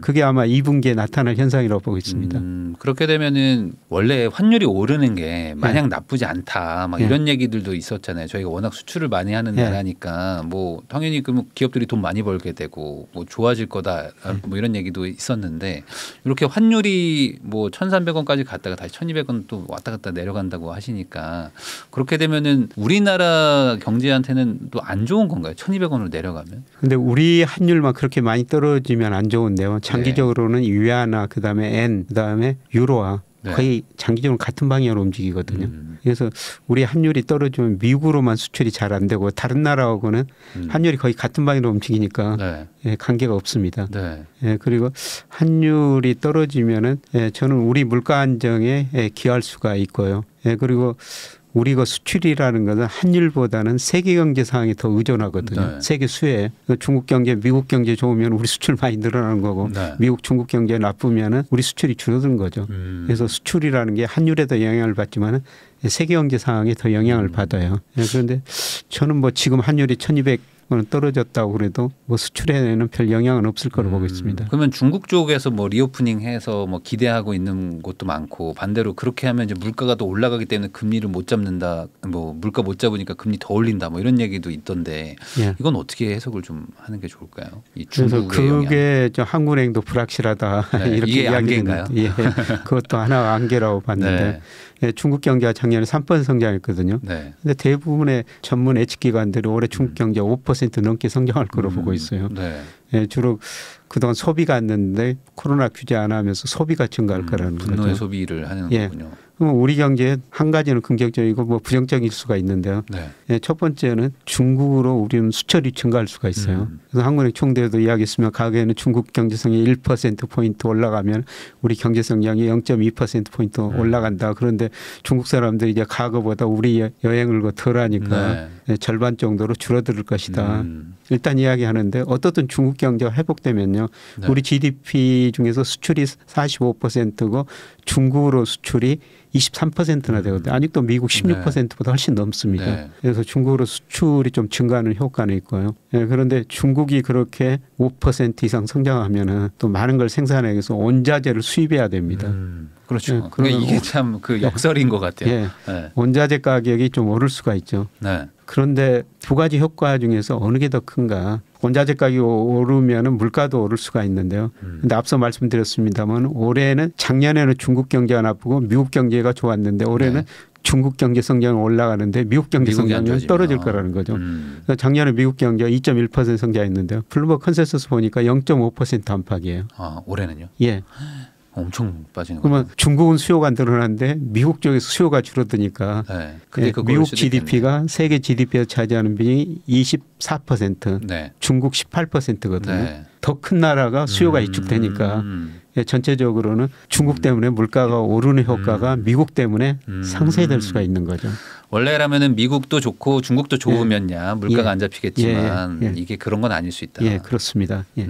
그게 아마 2분기에 나타날 현상이라고 보고 있습니다. 그렇게 되면은 원래 환율이 오르는 게 마냥 나쁘지 않다. 막 이런 얘기들도 있었잖아요. 저희가 워낙 수출을 많이 하는 나라니까 뭐 당연히 그러면 기업들이 돈 많이 벌게 되고 뭐 좋아질 거다. 뭐 이런 얘기도 있었는데 이렇게 환율이 뭐 1,300원까지 갔다가 다시 1,200원 또 왔다 갔다 내려간다고 하시니까 그렇게 되면은 우리나라 경제한테는 또 안 좋은 건가요? 1,200원으로 내려가면? 근데 우리 환율만 그렇게 많이 떨어지면 안 좋은데요. 장기적으로는 위안화 그다음에 엔 그다음에 유로화 거의 장기적으로 같은 방향으로 움직이거든요. 그래서 우리 환율이 떨어지면 미국으로만 수출이 잘 안 되고 다른 나라하고는 환율이 거의 같은 방향으로 움직이니까 관계가 없습니다. 그리고 환율이 떨어지면은 저는 우리 물가 안정에 기여할 수가 있고요. 그리고 우리 그 수출이라는 것은 환율보다는 세계 경제 상황이 더 의존하거든요. 세계 수혜. 중국 경제, 미국 경제 좋으면 우리 수출 많이 늘어나는 거고 미국, 중국 경제 나쁘면은 우리 수출이 줄어드는 거죠. 그래서 수출이라는 게 환율에도 영향을 받지만은 세계 경제 상황에 더 영향을 받아요. 그런데 저는 뭐 지금 환율이 1,200원 떨어졌다고 그래도 뭐 수출에는 별 영향은 없을 거로 보고 있습니다. 그러면 중국 쪽에서 뭐 리오프닝해서 뭐 기대하고 있는 곳도 많고 반대로 그렇게 하면 이제 물가가 더 올라가기 때문에 금리를 못 잡는다. 뭐 물가 못 잡으니까 금리 더 올린다. 뭐 이런 얘기도 있던데 이건 어떻게 해석을 좀 하는 게 좋을까요? 이 그래서 그게 저 한국은행도 불확실하다 이렇게 이게 안개인가요? 그것도 하나 안개라고 봤는데. 중국 경제가 작년에 3% 성장했거든요. 그런데 대부분의 전문 예측기관들이 올해 중국 경제가 5% 넘게 성장할 거로 보고 있어요. 주로 그동안 소비가 안 됐는데 코로나 규제 안 하면서 소비가 증가할 거라는 거죠. 분노의 소비를 하는 거군요. 그럼 우리 경제 한 가지는 긍정적이고 뭐 부정적일 수가 있는데요. 첫 번째는 중국으로 우리는 수출이 증가할 수가 있어요. 그래서 한국은행 총재도 이야기했으면 가게에는 중국 경제성이 1%포인트 올라가면 우리 경제 성장이 0.2%포인트 올라간다. 그런데 중국 사람들이 이제 과거보다 우리 여행을 덜 하니까 절반 정도로 줄어들 것이다. 일단 이야기하는데 어떻든 중국 경제가 회복되면요. 우리 GDP 중에서 수출이 45%고 중국으로 수출이 23%나 되거든요. 아직도 미국 16%보다 훨씬 넘습니다. 그래서 중국으로 수출이 좀 증가하는 효과는 있고요. 그런데 중국이 그렇게 5% 이상 성장하면은 또 많은 걸 생산하기 위해서 원자재를 수입해야 됩니다. 그렇죠. 그러니까 이게 참 그 역설인 것 같아요. 원자재 가격이 좀 오를 수가 있죠. 그런데 두 가지 효과 중에서 어느 게 더 큰가? 원자재 가격이 오르면 물가도 오를 수가 있는데요. 그런데 앞서 말씀드렸습니다만 올해는 작년에는 중국 경제가 나쁘고 미국 경제가 좋았는데 올해는 중국 경제 성장이 올라가는데 미국 경제 성장이 떨어질 거라는 거죠. 작년에 미국 경제가 2.1% 성장했는데요. 블룸버그 컨센서스 보니까 0.5% 안팎이에요. 올해는요? 엄청 빠지는 거죠. 그러면 중국은 수요가 늘어나는데 미국 쪽에서 수요가 줄어드니까 미국 GDP가 세계 GDP에서 차지하는 비중이 24%, 중국 18%거든요. 더 큰 나라가 수요가 위축되니까 예, 전체적으로는 중국 때문에 물가가 오르는 효과가 미국 때문에 상쇄될 수가 있는 거죠. 원래라면은 미국도 좋고 중국도 좋으면야 물가가 안 잡히겠지만 이게 그런 건 아닐 수 있다. 예, 그렇습니다. 예.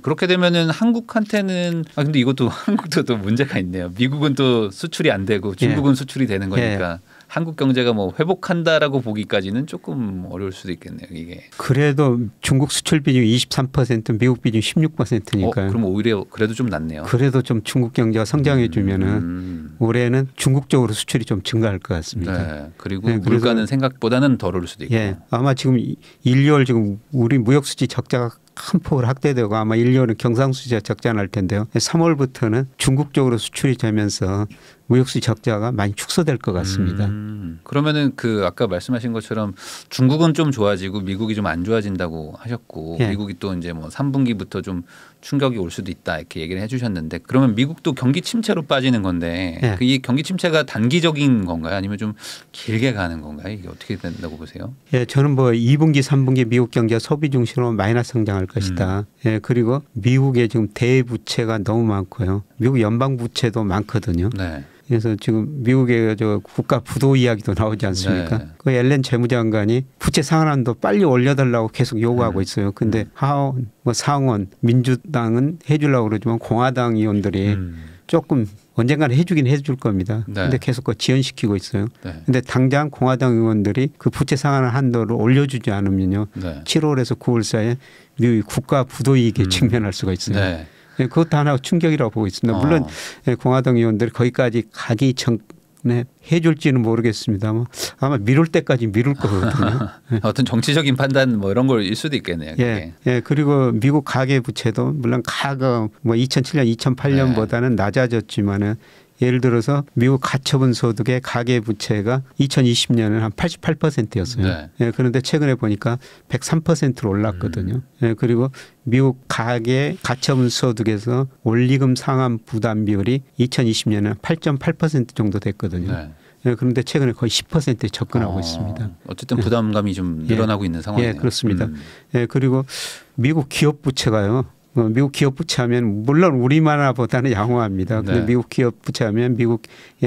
그렇게 되면은 한국한테는 근데 이것도 한국도 또 문제가 있네요. 미국은 또 수출이 안 되고 중국은 수출이 되는 거니까. 한국 경제가 뭐 회복한다라고 보기까지는 조금 어려울 수도 있겠네요. 이게. 그래도 중국 수출 비중이 23%, 미국 비중 16%니까요. 그럼 오히려 그래도 좀 낫네요. 그래도 좀 중국 경제가 성장해 주면은 올해는 중국 쪽으로 수출이 좀 증가할 것 같습니다. 네. 그리고 물가는 생각보다는 덜 오를 수도 있고. 예. 아마 지금 1, 2월 지금 우리 무역 수지 적자가 큰 폭으로 확대되고 아마 1, 2월은 경상수지가 적자 날 텐데요. 3월부터는 중국 쪽으로 수출이 되면서 무역수지 적자가 많이 축소될 것 같습니다. 그러면은 그 아까 말씀하신 것처럼 중국은 좀 좋아지고 미국이 좀 안 좋아진다고 하셨고 미국이 또 이제 뭐 3분기부터 좀 충격이 올 수도 있다 이렇게 얘기를 해주셨는데 그러면 미국도 경기 침체로 빠지는 건데 이 경기 침체가 단기적인 건가요? 아니면 좀 길게 가는 건가요? 이게 어떻게 된다고 보세요? 예, 저는 뭐 2분기, 3분기 미국 경제가 소비 중심으로 마이너스 성장할 것이다. 예, 그리고 미국의 지금 대부채가 너무 많고요. 미국 연방 부채도 많거든요. 네. 그래서 지금 미국의 저 국가 부도 이야기도 나오지 않습니까? 네. 그 앨런 재무장관이 부채 상한도 빨리 올려달라고 계속 요구하고 있어요. 근데 하원, 뭐 상원, 민주당은 해주려고 그러지만 공화당 의원들이 조금 언젠가는 해주긴 해줄 겁니다. 그런데 네. 계속 지연시키고 있어요. 그런데 네. 당장 공화당 의원들이 그 부채 상한 한도를 올려주지 않으면요. 네. 7월에서 9월 사이에 미국이 국가 부도이익에 직면할 수가 있어요. 네. 네, 그것도 하나 충격이라고 보고 있습니다. 물론 공화당 의원들이 거기까지 가기 전에 해줄지는 모르겠습니다만 아마 미룰 때까지 미룰 거거든요. 네. 어떤 정치적인 판단 뭐 이런 걸일 수도 있겠네요. 예, 예. 그리고 미국 가계 부채도 물론 과거 뭐 2007년, 2008년보다는 네. 낮아졌지만은 예를 들어서 미국 가처분 소득의 가계 부채가 2020년에는 한 88%였어요. 네. 예, 그런데 최근에 보니까 103%로 올랐거든요. 예, 그리고 미국 가계 가처분 소득에서 원리금 상환 부담 비율이 2020년에는 8.8% 정도 됐거든요. 네. 예, 그런데 최근에 거의 10%에 접근하고 있습니다. 어쨌든 부담감이 좀 늘어나고 있는 상황이네요. 예, 그렇습니다. 예, 그리고 미국 기업 부채가요. 미국 기업 부채하면 물론 우리나라보다는 양호합니다. 근데 네. 미국 기업 부채하면 미국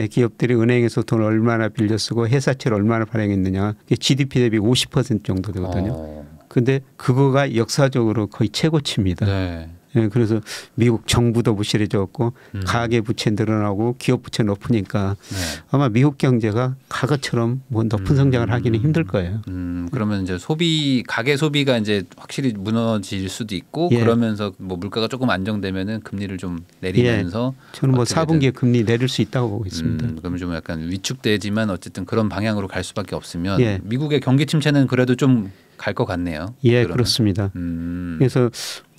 기업들이 은행에서 돈 얼마나 빌려 쓰고 회사채를 얼마나 발행했느냐. GDP 대비 50% 정도 되거든요. 근데 그거가 역사적으로 거의 최고치입니다. 네. 예, 그래서 미국 정부도 부실해졌고 가계 부채 늘어나고 기업 부채 높으니까 네. 아마 미국 경제가 과거처럼 뭐 높은 성장을 하기는 힘들 거예요. 그러면 이제 가계 소비가 이제 확실히 무너질 수도 있고 예. 그러면서 뭐 물가가 조금 안정되면은 금리를 좀 내리면서 예. 저는 뭐 4분기에 금리 내릴 수 있다고 보고 있습니다. 그러면 좀 약간 위축되지만 어쨌든 그런 방향으로 갈 수밖에 없으면 예. 미국의 경기 침체는 그래도 좀 갈 것 같네요. 예, 그러면. 그렇습니다. 그래서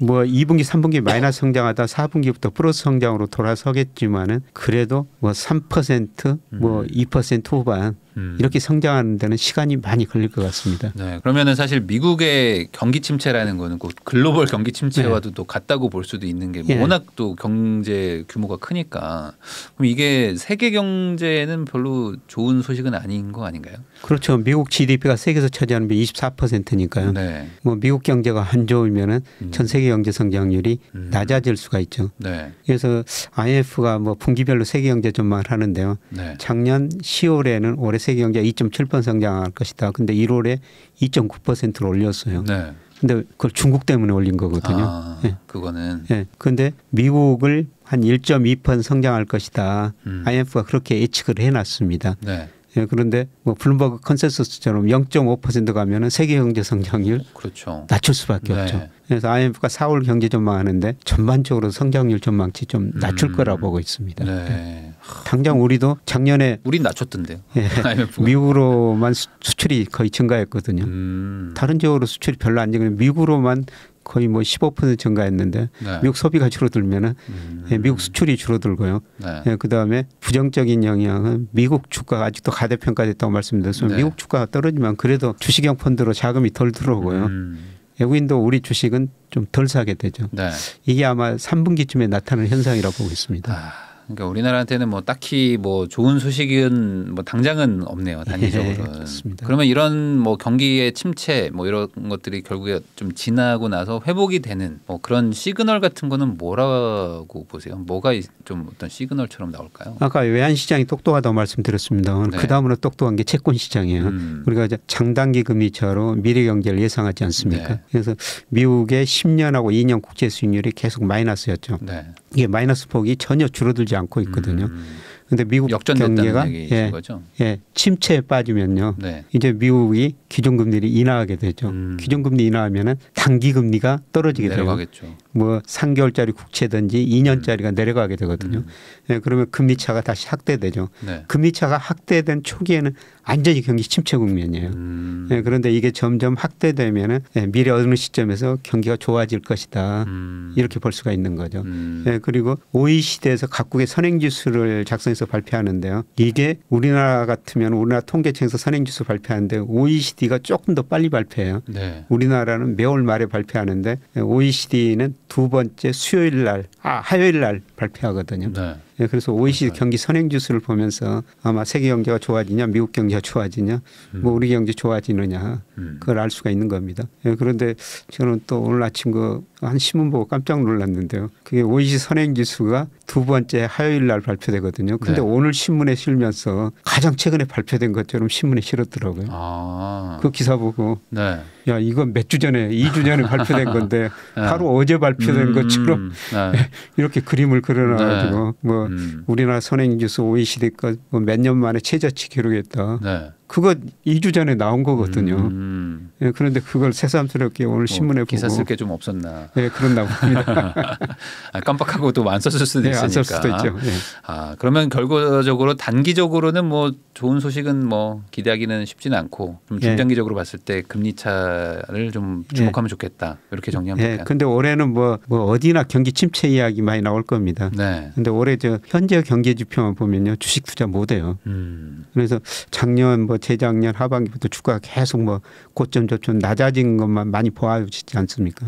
뭐 2분기, 3분기 마이너스 성장하다 4분기부터 플러스 성장으로 돌아서겠지만은 그래도 뭐 3% 뭐 2% 후반 이렇게 성장하는 데는 시간이 많이 걸릴 것 같습니다. 네, 그러면은 사실 미국의 경기 침체라는 거는 그 글로벌 경기 침체와도 네. 또 같다고 볼 수도 있는 게 예. 워낙 또 경제 규모가 크니까 그럼 이게 세계 경제는 별로 좋은 소식은 아닌 거 아닌가요? 그렇죠. 미국 GDP가 세계에서 차지하는 게 24%니까요. 네. 뭐 미국 경제가 안 좋으면은 전 세계 경제 성장률이 낮아질 수가 있죠. 네. 그래서 IMF가 뭐 분기별로 세계 경제 전망을 하는데요. 네. 작년 10월에는 올해 세계 경제가 2.7% 성장할 것이다. 근데 1월에 2.9%로 올렸어요. 네. 근데 그걸 중국 때문에 올린 거거든요. 네. 그거는. 네. 근데 미국을 한 1.2% 성장할 것이다. IMF가 그렇게 예측을 해놨습니다. 네. 예, 그런데 뭐 블룸버그 컨센서스처럼 0.5% 가면은 세계 경제 성장률 그렇죠. 낮출 수밖에 네. 없죠. 그래서 IMF가 4월 경제 전망하는데 전반적으로 성장률 전망치 좀 낮출 거라고 보고 있습니다. 네. 네. 당장 우리도 작년에 우린 낮췄던데요. 예, 미국으로만 수출이 거의 증가했거든요. 다른 지역으로 수출이 별로 안 증가했는데 미국으로만 거의 뭐 15% 증가했는데 네. 미국 소비가 줄어들면은 미국 수출이 줄어들고요. 네. 네, 그다음에 부정적인 영향은 미국 주가가 아직도 가대평가됐다고 말씀드렸어요. 네. 미국 주가가 떨어지면 그래도 주식형 펀드로 자금이 덜 들어오고요. 외국인도 우리 주식은 좀 덜 사게 되죠. 네. 이게 아마 3분기쯤에 나타나는 현상이라고 보고 있습니다. 그러니까 우리나라한테는 뭐 딱히 뭐 좋은 소식은 뭐 당장은 없네요. 단기적으로. 그러면 이런 뭐 경기의 침체 뭐 이런 것들이 결국에 좀 지나고 나서 회복이 되는 뭐 그런 시그널 같은 거는 뭐라고 보세요? 뭐가 좀 어떤 시그널처럼 나올까요? 아까 외환 시장이 똑똑하다고 말씀드렸습니다. 그 다음으로 똑똑한 게 채권 시장이에요. 우리가 이제 장단기 금리 차로 미래 경제를 예상하지 않습니까? 그래서 미국의 10년하고 2년 국채 수익률이 계속 마이너스였죠. 이게 마이너스 폭이 전혀 줄어들지 않고 있거든요. 그런데 미국 경제가 침체에 빠지면요. 이제 미국이 기준금리를 인하하게 되죠. 기준금리 인하하면은 단기 금리가 떨어지게 내려가겠죠. 돼요. 뭐 3개월짜리 국채든지 2년짜리가 내려가게 되거든요. 그러면 금리 차가 다시 확대되죠. 금리 차가 확대된 초기에는 완전히 경기 침체 국면이에요. 그런데 이게 점점 확대되면은 미래 어느 시점에서 경기가 좋아질 것이다. 이렇게 볼 수가 있는 거죠. 그리고 OECD에서 각국의 선행지수를 작성해서 발표하는데요. 이게 우리나라 같으면 우리나라 통계청에서 선행지수 발표하는데 OECD가 조금 더 빨리 발표해요. 우리나라는 매월 말에 발표하는데 OECD는 두 번째 수요일 날, 화요일 날 발표하거든요. 그래서 OECD 경기 선행지수를 보면서 아마 세계 경제가 좋아지냐 미국 경제가 좋아지냐 뭐 우리 경제 좋아지느냐 그걸 알 수가 있는 겁니다. 그런데 저는 또 오늘 아침 한 신문 보고 깜짝 놀랐는데요. 그게 OECD 선행지수가 두 번째 화요일 날 발표되거든요. 근데 오늘 신문에 실면서 가장 최근에 발표된 것처럼 신문에 실었더라고요. 그 기사 보고 야 이건 몇 주 전에 2주 전에 발표된 건데 바로 어제 발표된 것처럼 이렇게 그림을 그려놔가지고 뭐 우리나라 선행지수 OECD 거 몇 년 만에 최저치 기록했다. 그거 2주 전에 나온 거거든요. 그런데 그걸 새삼스럽게 오늘 신문에 보고. 기사 쓸 게 좀 없었나. 그런가 봅니다. 깜빡하고 또 안 썼을 수도 있으니까. 안 썼을 수도 있죠. 그러면 결과적으로 단기적으로는 뭐 좋은 소식은 뭐 기대하기는 쉽지는 않고 좀 중장기적으로 봤을 때 금리 차를 좀 주목하면 좋겠다. 이렇게 정리하면 될까요? 그런데 올해는 뭐 어디나 경기 침체 이야기 많이 나올 겁니다. 그런데 올해 현재 경제 지표만 보면요. 주식 투자 못 해요. 그래서 작년 재작년 하반기부터 주가가 계속 고점 저점 낮아진 것만 많이 보아지지 않습니까?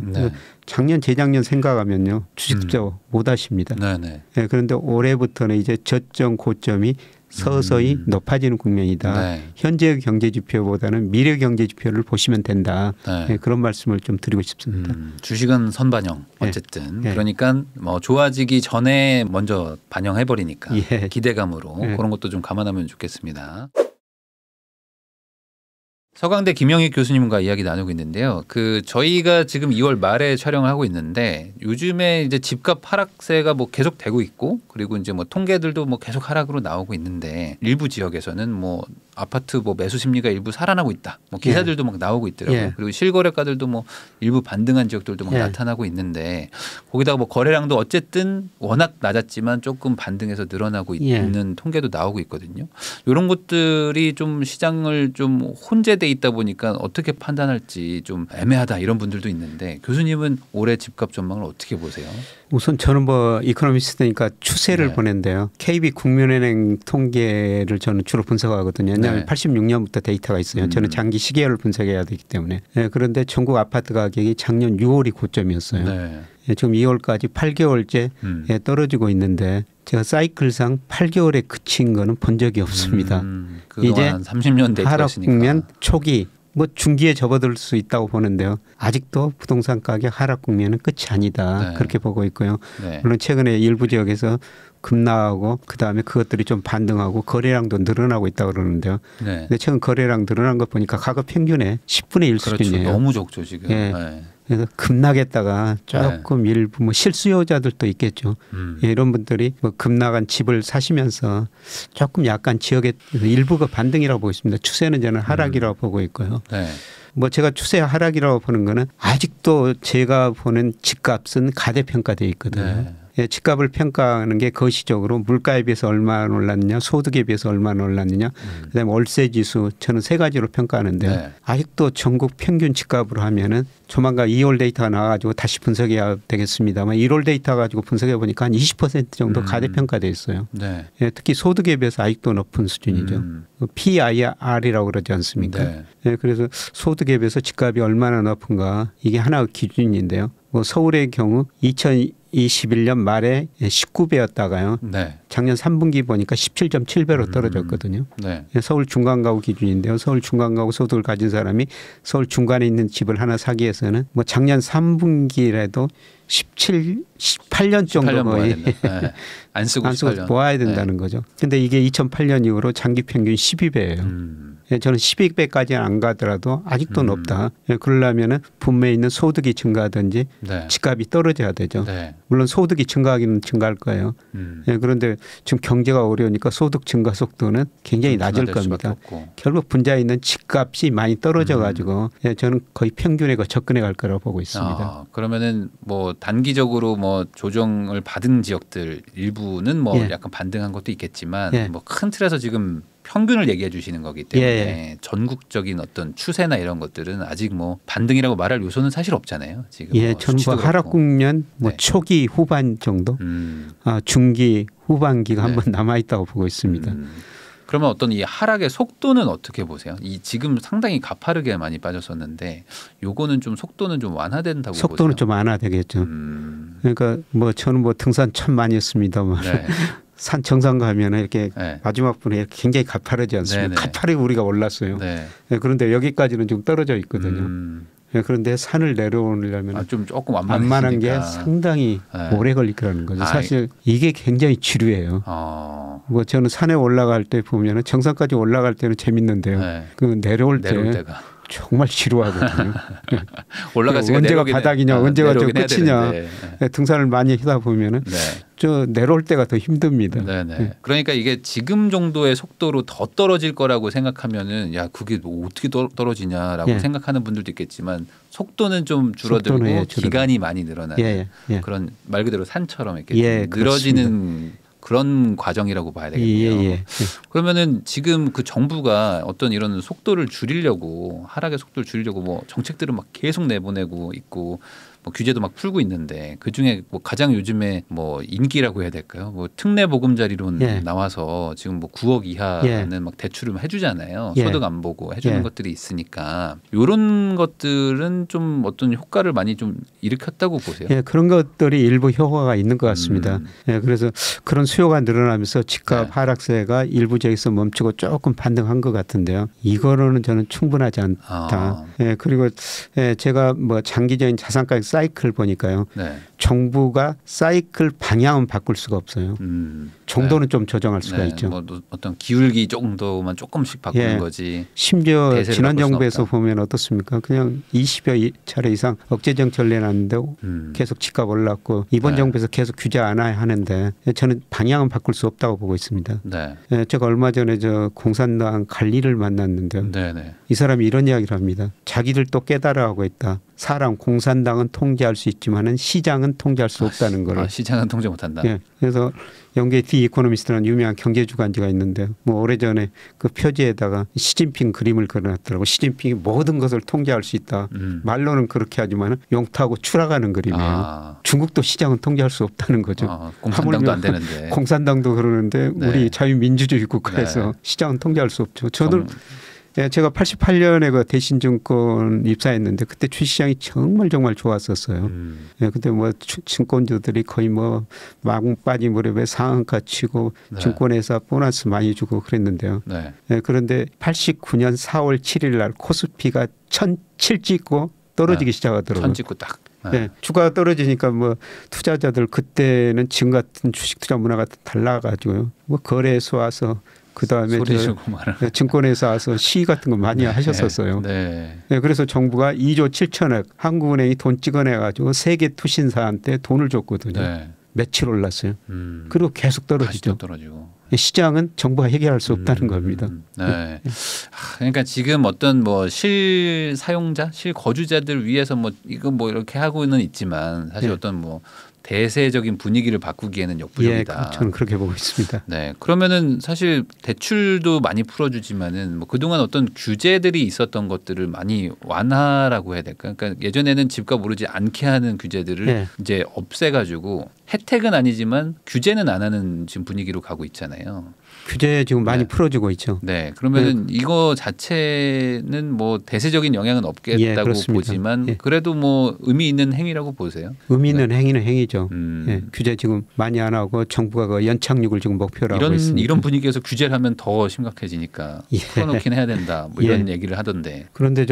작년 재작년 생각하면요 주식 투자 못 하십니다. 그런데 올해부터는 이제 저점 고점이 서서히 높아지는 국면이다. 현재 경제 지표보다는 미래 경제 지표를 보시면 된다. 그런 말씀을 좀 드리고 싶습니다. 주식은 선반영 어쨌든 그러니까 뭐 좋아지기 전에 먼저 반영해 버리니까 기대감으로 그런 것도 좀 감안하면 좋겠습니다. 서강대 김영익 교수님과 이야기 나누고 있는데요. 저희가 지금 2월 말에 촬영을 하고 있는데 요즘에 이제 집값 하락세가 계속 되고 있고 그리고 이제 통계들도 계속 하락으로 나오고 있는데 일부 지역에서는 아파트 매수 심리가 일부 살아나고 있다. 기사들도 막 나오고 있더라고요. 그리고 실거래가들도 일부 반등한 지역들도 나타나고 있는데 거기다가 거래량도 어쨌든 워낙 낮았지만 조금 반등해서 늘어나고 있는 통계도 나오고 있거든요. 이런 것들이 좀 시장을 좀 혼재돼 있다 보니까 어떻게 판단할지 좀 애매하다 이런 분들도 있는데 교수님은 올해 집값 전망을 어떻게 보세요? 우선 저는 이코노미스트니까 추세를 보는데요. KB 국민은행 통계를 저는 주로 분석하거든요. 왜냐하면 86년부터 데이터가 있어요. 저는 장기 시계열을 분석해야 되기 때문에. 그런데 전국 아파트 가격이 작년 6월이 고점이었어요. 지금 2월까지 8개월째 떨어지고 있는데 제가 사이클상 8개월에 그친 거는 본 적이 없습니다. 이제 30년 데이터가 하락 국면 초기 중기에 접어들 수 있다고 보는데요. 아직도 부동산 가격 하락 국면은 끝이 아니다. 그렇게 보고 있고요. 물론 최근에 일부 지역에서 급락하고 그다음에 그것들이 좀 반등하고 거래량도 늘어나고 있다고 그러는데요. 근데 최근 거래량 늘어난 거 보니까 가격 평균의 10분의 1 수준이에요. 너무 적죠 지금. 그래서 급락했다가 조금 일부 실수요자들도 있겠죠. 이런 분들이 급락한 집을 사시면서 조금 약간 지역의 일부가 반등이라고 보고 있습니다. 추세는 저는 하락이라고 보고 있고요. 제가 추세 하락이라고 보는 거는 아직도 제가 보는 집값은 가대평가되어 있거든요. 집값을 평가하는 게 거시적으로 물가에 비해서 얼마나 올랐느냐 소득에 비해서 얼마나 올랐느냐 그다음에 월세지수 저는 세 가지로 평가하는데요. 아직도 전국 평균 집값으로 하면은 조만간 2월 데이터가 나와가지고 다시 분석해야 되겠습니다만 1월 데이터 가지고 분석해 보니까 한 20% 정도 가대평가되어 있어요. 특히 소득에 비해서 아직도 높은 수준이죠. PIR이라고 그러지 않습니까? 그래서 소득에 비해서 집값이 얼마나 높은가 이게 하나의 기준인데요. 서울의 경우 2021년 말에 19배였다가요. 네. 작년 3분기 보니까 17.7배로 떨어졌거든요. 네. 서울 중간가구 기준인데요. 서울 중간가구 소득을 가진 사람이 서울 중간에 있는 집을 하나 사기 위해서는 뭐 작년 3분기라도 18년 정도 거의 네. 안 쓰고 모아야 된다는 거죠. 근데 이게 2008년 이후로 장기 평균 12배예요. 저는 12배까지는 안 가더라도 아직도 높다. 그러려면 분명히 있는 소득이 증가하든지 네. 집값이 떨어져야 되죠. 네. 물론 소득이 증가하기는 증가할 거예요. 그런데 지금 경제가 어려우니까 소득 증가 속도는 굉장히 낮을 겁니다. 결국 분자에 있는 집값이 많이 떨어져 가지고 저는 거의 평균에 접근해 갈 거라고 보고 있습니다. 그러면은 뭐 단기적으로 뭐 조정을 받은 지역들 일부는 뭐 약간 반등한 것도 있겠지만 뭐 큰 틀에서 지금 평균을 얘기해 주시는 거기 때문에 전국적인 어떤 추세나 이런 것들은 아직 뭐 반등이라고 말할 요소는 사실 없잖아요. 지금 저는 뭐 하락 국면 뭐 초기 후반 정도, 중기 후반기가 한번 남아 있다고 보고 있습니다. 그러면 어떤 이 하락의 속도는 어떻게 보세요? 이 지금 상당히 가파르게 많이 빠졌었는데 요거는 좀 속도는 좀 완화된다고 보세요? 속도는 좀 완화되겠죠. 그러니까 뭐 저는 뭐 등산 참 많이 했습니다만 산 정상 가면 이렇게 마지막 분에 이렇게 굉장히 가파르지 않습니까? 가파르게 우리가 올랐어요. 그런데 여기까지는 좀 떨어져 있거든요. 그런데 산을 내려오려면 좀 조금 완만한 게 상당히 오래 걸릴 거라는 거죠. 사실 이게 굉장히 지루해요. 뭐 저는 산에 올라갈 때 보면은 정상까지 올라갈 때는 재밌는데요. 그 내려올 때가 정말 지루하거든요. 언제가 바닥이냐, 언제가 저 끝이냐. 등산을 많이 하다 보면은 저 내려올 때가 더 힘듭니다. 그러니까 이게 지금 정도의 속도로 더 떨어질 거라고 생각하면은 야 그게 어떻게 떨어지냐라고 생각하는 분들도 있겠지만 속도는 좀 줄어들고 기간이 많이 늘어나는 그런 말 그대로 산처럼 이렇게 늘어지는 그런 과정이라고 봐야 되겠네요. 그러면은 지금 그 정부가 어떤 이런 속도를 줄이려고 하락의 속도를 줄이려고 뭐 정책들을 막 계속 내보내고 있고 뭐 규제도 막 풀고 있는데 그 중에 뭐 가장 요즘에 뭐 인기라고 해야 될까요? 뭐 특례 보금자리론 나와서 지금 뭐 9억 이하는 막 대출을 해주잖아요. 소득 안 보고 해주는 것들이 있으니까 이런 것들은 좀 어떤 효과를 많이 좀 일으켰다고 보세요? 그런 것들이 일부 효과가 있는 것 같습니다. 그래서 그런 수요가 늘어나면서 집값 하락세가 일부 지역에서 멈추고 조금 반등한 것 같은데요. 이거로는 저는 충분하지 않다. 그리고 제가 뭐 장기적인 자산가격 사이클 보니까요. 정부가 사이클 방향은 바꿀 수가 없어요. 정도는 좀 조정할 수가 있죠. 뭐 어떤 기울기 정도만 조금씩 바꾸는 거지. 심지어 지난 정부에서 보면 어떻습니까? 그냥 20여 차례 이상 억제 정책을 내놨는데 계속 집값 올랐고 이번 정부에서 계속 규제 안 하는데 저는 방향은 바꿀 수 없다고 보고 있습니다. 제가 얼마 전에 저 공산당 관리를 만났는데요. 이 사람이 이런 이야기를 합니다. 자기들도 깨달아가고 있다. 사람 공산당은 통제할 수 있지만은 시장은 통제할 수 없다는 거를. 시장은 통제 못한다. 그래서 영국의 디 이코노미스트라는 유명한 경제주간지가 있는데 뭐 오래전에 그 표지에다가 시진핑 그림을 그려놨더라고. 시진핑이 모든 것을 통제할 수 있다. 말로는 그렇게 하지만 용타하고 추락하는 그림이에요. 중국도 시장은 통제할 수 없다는 거죠. 공산당도 안 되는데. 공산당도 그러는데 우리 자유민주주의 국가에서 시장은 통제할 수 없죠. 저도 제가 88년에 그 대신증권 입사했는데 그때 주식시장이 정말 좋았었어요. 그때 뭐 증권주들이 거의 뭐 마구 빠진 무렵에 상한가 치고 증권회사 보너스 많이 주고 그랬는데요. 그런데 89년 4월 7일 날 코스피가 1007 찍고 떨어지기 시작하더라고요. 1000 찍고 딱. 주가가 떨어지니까 뭐 투자자들 그때는 지금 같은 주식 투자 문화가 달라가지고요. 뭐 거래소 와서 그다음에 증권회사 와서 시위 같은 거 많이 하셨었어요. 그래서 정부가 2조 7천억 한국은행이 돈 찍어내가지고 세계 투신사한테 돈을 줬거든요. 며칠 올랐어요. 그리고 계속 떨어지죠. 시장은 정부가 해결할 수 없다는 겁니다. 그러니까 지금 어떤 뭐 실사용자, 실거주자들 위해서 뭐 이거 뭐 이렇게 하고는 있지만 사실 어떤 뭐 대세적인 분위기를 바꾸기에는 역부족이다. 저는 그렇게 보고 있습니다. 그러면은 사실 대출도 많이 풀어주지만은 뭐 그동안 어떤 규제들이 있었던 것들을 많이 완화라고 해야 될까? 그러니까 예전에는 집값 오르지 않게 하는 규제들을 이제 없애가지고 혜택은 아니지만 규제는 안 하는 지금 분위기로 가고 있잖아요. 규제 지금 많이 풀어지고 있죠. 네, 그러면은 이거 자체는 뭐 대세적인 영향은 없겠다고 보지만 그래도 뭐 의미 있는 행위라고 보세요. 의미 있는 행위는 행위죠. 규제 지금 많이 안 하고 정부가 그 연착륙을 지금 목표로 하고 있습니다. 이런 분위기에서 규제를 하면 더 심각해지니까 풀어놓긴 해야 된다. 뭐 이런 얘기를 하던데. 그런데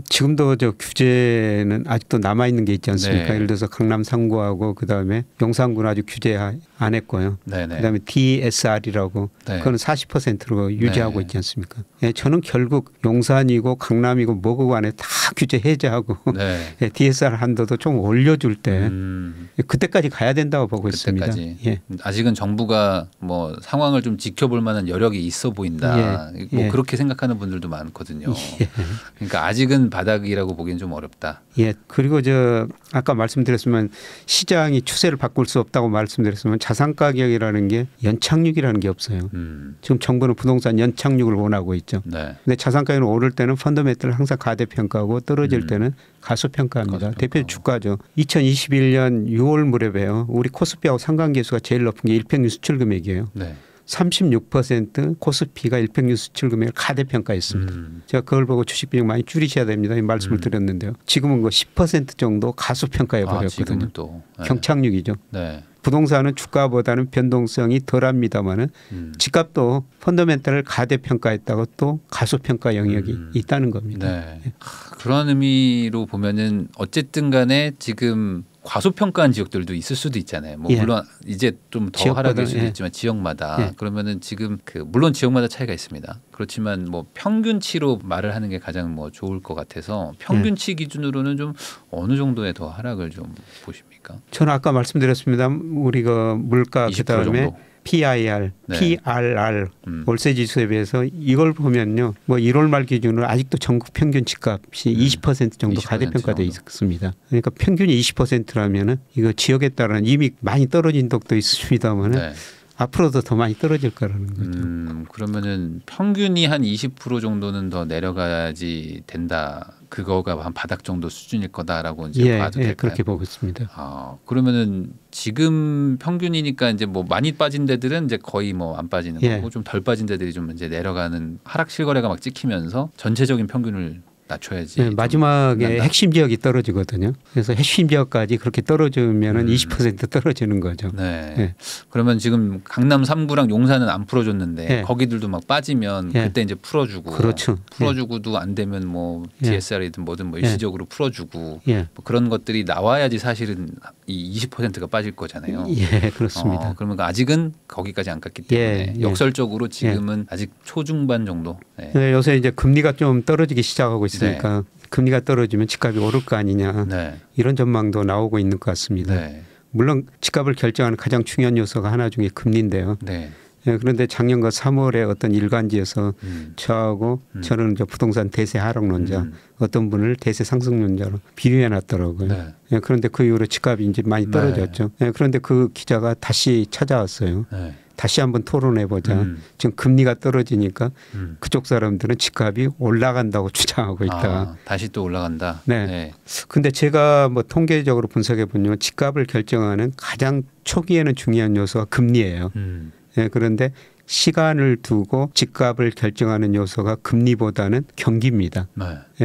지금도 규제는 아직도 남아 있는 게 있지 않습니까? 예를 들어서 강남 3구하고 그다음에 용산구는 아직 규제 안 했고요. 그다음에 DSR이라고 그거는 40%로 유지하고 있지 않습니까? 저는 결국 용산이고 강남이고 뭐고 간에 다 규제 해제하고 DSR 한도도 좀 올려줄 때 그때까지 가야 된다고 보고 있습니다. 아직은 정부가 뭐 상황을 좀 지켜볼 만한 여력이 있어 보인다. 뭐 그렇게 생각하는 분들도 많거든요. 그러니까 아직은 바닥이라고 보기엔 좀 어렵다. 그리고 아까 말씀드렸지만 시장이 추세를 바꿀 수 없다고 말씀드렸지만 자산 가격이라는 게 연착륙이라는 게 없어요. 지금 정부는 부동산 연착륙을 원하고 있죠. 근데 자산 가격이 오를 때는 펀더멘털을 항상 가대평가하고 떨어질 때는 가소평가합니다. 대표 주가죠. 2021년 6월 무렵에요. 우리 코스피하고 상관계수가 제일 높은 게 일평균 수출 금액이에요. 36% 코스피가 일평균 수출 금액을 가대평가했습니다. 제가 그걸 보고 주식 비중 많이 줄이셔야 됩니다. 이 말씀을 드렸는데요. 지금은 그 10% 정도 가소평가해 버렸거든요. 경착륙이죠. 부동산은 주가보다는 변동성이 덜합니다만은 집값도 펀더멘털을 가대평가했다고 또 가소평가 영역이 있다는 겁니다. 그런 의미로 보면은 어쨌든 간에 지금 과소평가한 지역들도 있을 수도 있잖아요. 뭐 물론 이제 좀 더 하락일 수도 있지만 지역마다 그러면은 지금 물론 지역마다 차이가 있습니다. 그렇지만 뭐 평균치로 말을 하는 게 가장 뭐 좋을 것 같아서 평균치 기준으로는 좀 어느 정도의 더 하락을 좀 보십니까? 저는 아까 말씀드렸습니다. 우리가 물가 그다음에 PIR, PRR 월세 지수에 비해서 이걸 보면요. 뭐 1월 말 기준으로 아직도 전국 평균 집값이 20% 정도 가대평가돼 있습니다. 그러니까 평균이 20%라면은 이거 지역에 따라는 이미 많이 떨어진 독도 있습니다만은 앞으로도 더 많이 떨어질 거라는 거죠. 그러면은 평균이 한 20% 정도는 더 내려가야지 된다. 그거가 한 바닥 정도 수준일 거다라고 이제 봐도 될까요? 그렇게 보고 있습니다. 그러면은 지금 평균이니까 이제 뭐 많이 빠진 데들은 이제 거의 뭐 안 빠지는 거고 좀 덜 빠진 데들이 좀 이제 내려가는 하락 실거래가 막 찍히면서 전체적인 평균을 낮춰야지. 마지막에 핵심 지역이 떨어지거든요. 그래서 핵심 지역까지 그렇게 떨어지면은 20% 떨어지는 거죠. 그러면 지금 강남 3구랑 용산은 안 풀어줬는데 거기들도 막 빠지면 그때 이제 풀어주고. 풀어주고도 안 되면 뭐 DSR이든 뭐든 뭐 일시적으로 풀어주고 뭐 그런 것들이 나와야지 사실은 이 20%가 빠질 거잖아요. 그렇습니다. 그러면 아직은 거기까지 안 갔기 때문에 역설적으로 지금은 아직 초중반 정도. 요새 이제 금리가 좀 떨어지기 시작하고 있습니다. 그러니까 금리가 떨어지면 집값이 오를 거 아니냐 이런 전망도 나오고 있는 것 같습니다. 물론 집값을 결정하는 가장 중요한 요소가 하나 중에 금리인데요. 그런데 작년과 3월에 어떤 일간지에서 저하고 저는 부동산 대세 하락론자 어떤 분을 대세 상승론자로 비유해 놨더라고요. 그런데 그 이후로 집값이 이제 많이 떨어졌죠. 그런데 그 기자가 다시 찾아왔어요. 다시 한번 토론해보자. 지금 금리가 떨어지니까 그쪽 사람들은 집값이 올라간다고 주장하고 있다. 다시 또 올라간다. 근데 제가 뭐 통계적으로 분석해 보면 집값을 결정하는 가장 초기에는 중요한 요소가 금리예요. 그런데 시간을 두고 집값을 결정하는 요소가 금리보다는 경기입니다.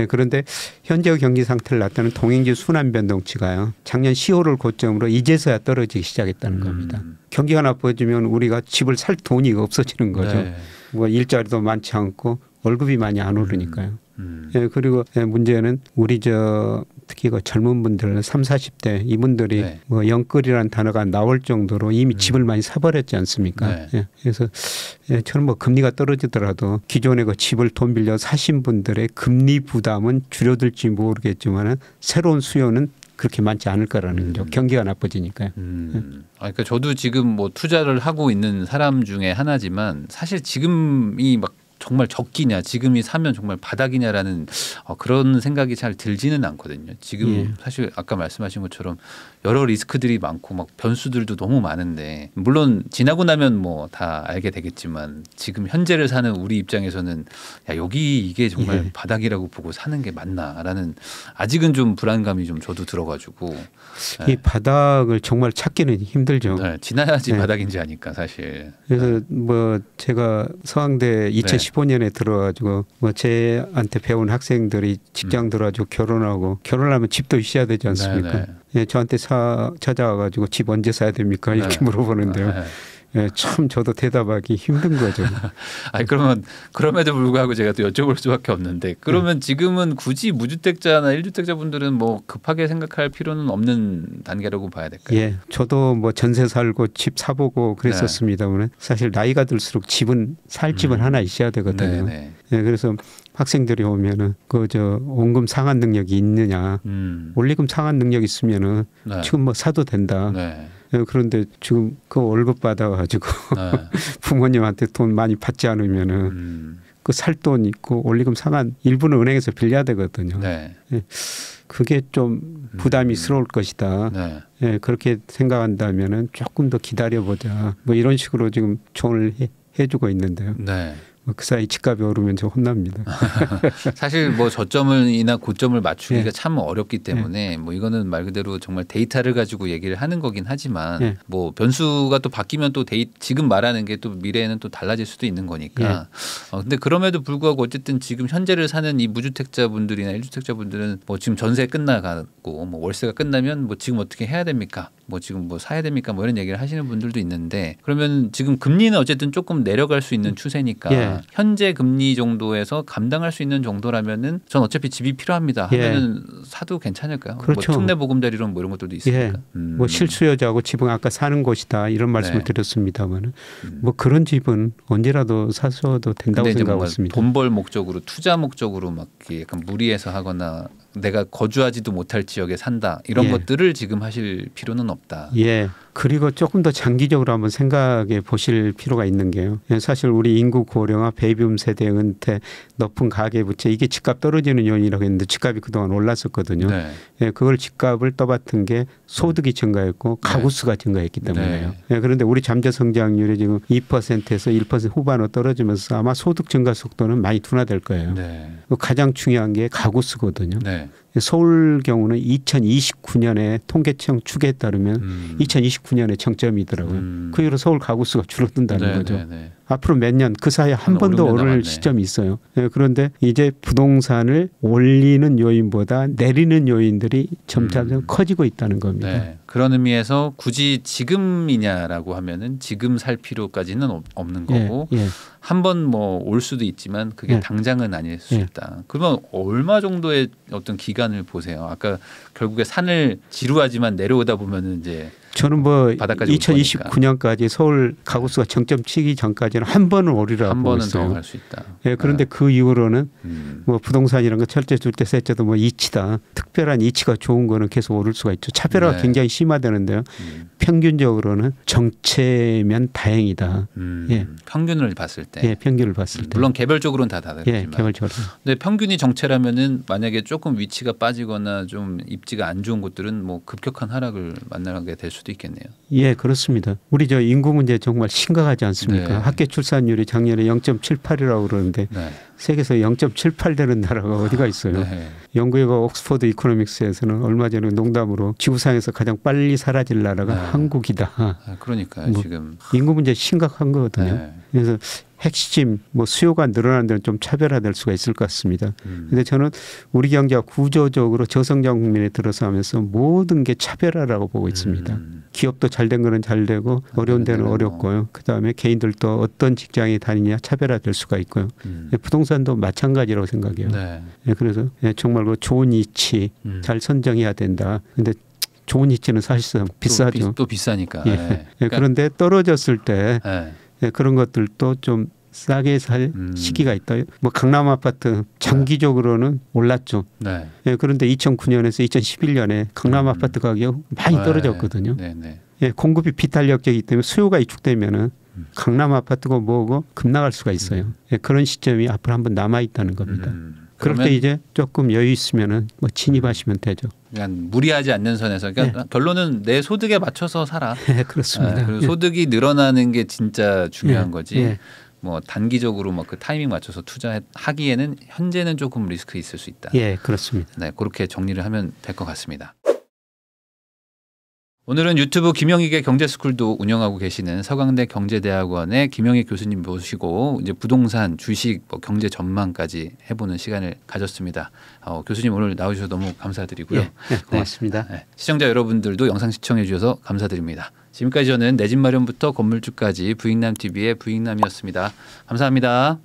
그런데 현재 경기 상태를 나타내는 동행지 순환 변동치가요. 작년 10월을 고점으로 이제서야 떨어지기 시작했다는 겁니다. 경기가 나빠지면 우리가 집을 살 돈이 없어지는 거죠. 뭐 일자리도 많지 않고 월급이 많이 안 오르니까요. 그리고 문제는 우리 특히 그 젊은 분들 30, 40대 이분들이 뭐 영끌이라는 단어가 나올 정도로 이미 집을 많이 사버렸지 않습니까? 그래서 저는 뭐 금리가 떨어지더라도 기존에 그 집을 돈 빌려 사신 분들의 금리 부담은 줄어들지 모르겠지만 새로운 수요는 그렇게 많지 않을 거라는 거죠. 경기가 나빠지니까요. 그러니까 저도 지금 뭐 투자를 하고 있는 사람 중에 하나지만 사실 지금이 막 정말 적기냐, 지금이 사면 정말 바닥이냐라는 그런 생각이 잘 들지는 않거든요. 지금 사실 아까 말씀하신 것처럼 여러 리스크들이 많고 막 변수들도 너무 많은데, 물론 지나고 나면 뭐 다 알게 되겠지만 지금 현재를 사는 우리 입장에서는 야, 여기 이게 정말 바닥이라고 보고 사는 게 맞나라는 아직은 좀 불안감이 좀 저도 들어가지고. 이 바닥을 정말 찾기는 힘들죠. 네, 지나야지 바닥인지 아니까 사실. 그래서 뭐 제가 서강대 2015년에 들어가지고 뭐 제한테 배운 학생들이 직장 들어가지고 결혼하면 집도 있어야 되지 않습니까? 예, 저한테 찾아와가지고 집 언제 사야 됩니까? 이렇게 물어보는데요. 예, 참 저도 대답하기 힘든 거죠. 아니 그러면 그럼에도 불구하고 제가 또 여쭤볼 수밖에 없는데, 그러면 지금은 굳이 무주택자나 1주택자 분들은 뭐 급하게 생각할 필요는 없는 단계라고 봐야 될까요? 예, 저도 뭐 전세 살고 집 사보고 그랬었습니다만 사실 나이가 들수록 살 집은 하나 있어야 되거든요. 예, 그래서 학생들이 오면은 원금 상환 능력이 있느냐, 원리금 상환 능력 있으면은 지금 뭐 사도 된다. 그런데 지금 그 월급 받아가지고 부모님한테 돈 많이 받지 않으면은 그 살 돈 있고 원리금 상환 일부는 은행에서 빌려야 되거든요. 그게 좀 부담이스러울 것이다. 예, 그렇게 생각한다면은 조금 더 기다려보자. 뭐 이런 식으로 지금 조언을 해주고 있는데요. 그 사이 집값이 오르면 저 혼납니다. 사실 뭐 저점이나 고점을 맞추기가 참 어렵기 때문에 뭐 이거는 말 그대로 정말 데이터를 가지고 얘기를 하는 거긴 하지만 뭐 변수가 또 바뀌면 또 지금 말하는 게 또 미래에는 또 달라질 수도 있는 거니까. 근데 그럼에도 불구하고 어쨌든 지금 현재를 사는 이 무주택자 분들이나 1주택자 분들은 뭐 지금 전세 끝나가고 뭐 월세가 끝나면 뭐 지금 어떻게 해야 됩니까? 뭐 지금 뭐 사야 됩니까? 뭐 이런 얘기를 하시는 분들도 있는데, 그러면 지금 금리는 어쨌든 조금 내려갈 수 있는 추세니까 현재 금리 정도에서 감당할 수 있는 정도라면은 전 어차피 집이 필요합니다 하면은 사도 괜찮을까요? 그렇죠. 뭐 특례 보금자리론 뭐 이런 것들도 있으니까. 뭐 실수요자고 집은 아까 사는 곳이다 이런 말씀을 드렸습니다만 뭐 그런 집은 언제라도 사셔도 된다고 생각하고 있습니다. 돈 벌 목적으로, 투자 목적으로 막 약간 무리해서 하거나 내가 거주하지도 못할 지역에 산다 이런 것들을 지금 하실 필요는 없다. 그리고 조금 더 장기적으로 한번 생각해 보실 필요가 있는 게요. 사실 우리 인구 고령화, 베이비붐 세대 은퇴, 높은 가계부채, 이게 집값 떨어지는 요인이라고 했는데 집값이 그동안 올랐었거든요. 그걸 집값을 떠받은 게 소득이 증가했고 가구 수가 증가했기 때문에요. 그런데 우리 잠재 성장률이 지금 2%에서 1% 후반으로 떨어지면서 아마 소득 증가 속도는 많이 둔화될 거예요. 가장 중요한 게 가구 수거든요. 서울 경우는 2029년에 통계청 추계에 따르면 2029년에 정점이더라고요. 그 이후로 서울 가구 수가 줄어든다는 거죠. 앞으로 몇 년 그 사이에 한 번 더 오를 시점이 있어요. 그런데 이제 부동산을 올리는 요인보다 내리는 요인들이 점점 커지고 있다는 겁니다. 그런 의미에서 굳이 지금이냐라고 하면은 지금 살 필요까지는 없는 거고 한 번 뭐 올 수도 있지만 그게 당장은 아닐 수 있다. 그러면 얼마 정도의 어떤 기간을 보세요? 아까 결국에 산을 지루하지만 내려오다 보면은 이제 저는 뭐 2029년까지 서울 가구 수가 정점 치기 전까지는 한 번은 오리라고 보고 있어요. 한 번은 더 갈 수 있다. 그런데 그 이후로는 뭐 부동산이라는 건 철제, 줄대, 셋째도 뭐 이치다. 특별한 이치가 좋은 거는 계속 오를 수가 있죠. 차별화가 굉장히 심화되는데요. 평균적으로는 정체면 다행이다. 평균을 봤을 때. 평균을 봤을 때. 물론 개별적으로는 다 다르지만. 개별적으로. 근데 평균이 정체라면은 만약에 조금 위치가 빠지거나 좀 입지가 안 좋은 곳들은 뭐 급격한 하락을 만나게 될 수도 있겠네요. 그렇습니다. 우리 저 인구 문제 정말 심각하지 않습니까? 학계 출산율이 작년에 0.78이라고 그러는데 세계에서 0.78 되는 나라가 어디가 있어요? 영국과 옥스퍼드 이코노믹스에서는 얼마 전에 농담으로 지구상에서 가장 빨리 사라질 나라가 한국이다. 그러니까요. 지금 인구 문제 심각한 거거든요. 그래서 핵심 뭐 수요가 늘어나는 데는 좀 차별화될 수가 있을 것 같습니다. 그런데 저는 우리 경제가 구조적으로 저성장 국면에 들어서면서 모든 게 차별화라고 보고 있습니다. 기업도 잘된 거는 잘 되고 어려운 데는 어렵고요. 그다음에 개인들도 어떤 직장에 다니냐 차별화될 수가 있고요. 부동산도 마찬가지라고 생각해요. 그래서 정말 그 좋은 위치 잘 선정해야 된다. 그런데 좋은 위치는 사실상 비싸죠. 또 비싸니까. 그런데 떨어졌을 때 그런 것들도 좀 싸게 살 시기가 있다. 뭐 강남 아파트 장기적으로는 올랐죠. 그런데 2009년에서 2011년에 강남 아파트 가격 많이 떨어졌거든요. 공급이 비탄력적이기 때문에 수요가 위축되면은 강남 아파트고 뭐고 급나갈 수가 있어요. 예, 그런 시점이 앞으로 한번 남아 있다는 겁니다. 그럴 때 이제 조금 여유 있으면은 뭐 진입하시면 되죠. 그냥 무리하지 않는 선에서 그러니까 결론은 내 소득에 맞춰서 살아. 그렇습니다. 그리고 소득이 늘어나는 게 진짜 중요한 거지. 뭐 단기적으로 막 그 타이밍 맞춰서 투자하기에는 현재는 조금 리스크 있을 수 있다. 예, 그렇습니다. 네, 그렇게 정리를 하면 될 것 같습니다. 오늘은 유튜브 김영익의 경제스쿨도 운영하고 계시는 서강대 경제대학원의 김영익 교수님 모시고 이제 부동산, 주식, 뭐 경제 전망까지 해보는 시간을 가졌습니다. 교수님 오늘 나와주셔서 너무 감사드리고요. 예, 고맙습니다. 네, 시청자 여러분들도 영상 시청해 주셔서 감사드립니다. 지금까지 저는 내 집 마련부터 건물주까지 부익남TV의 부익남이었습니다. 감사합니다.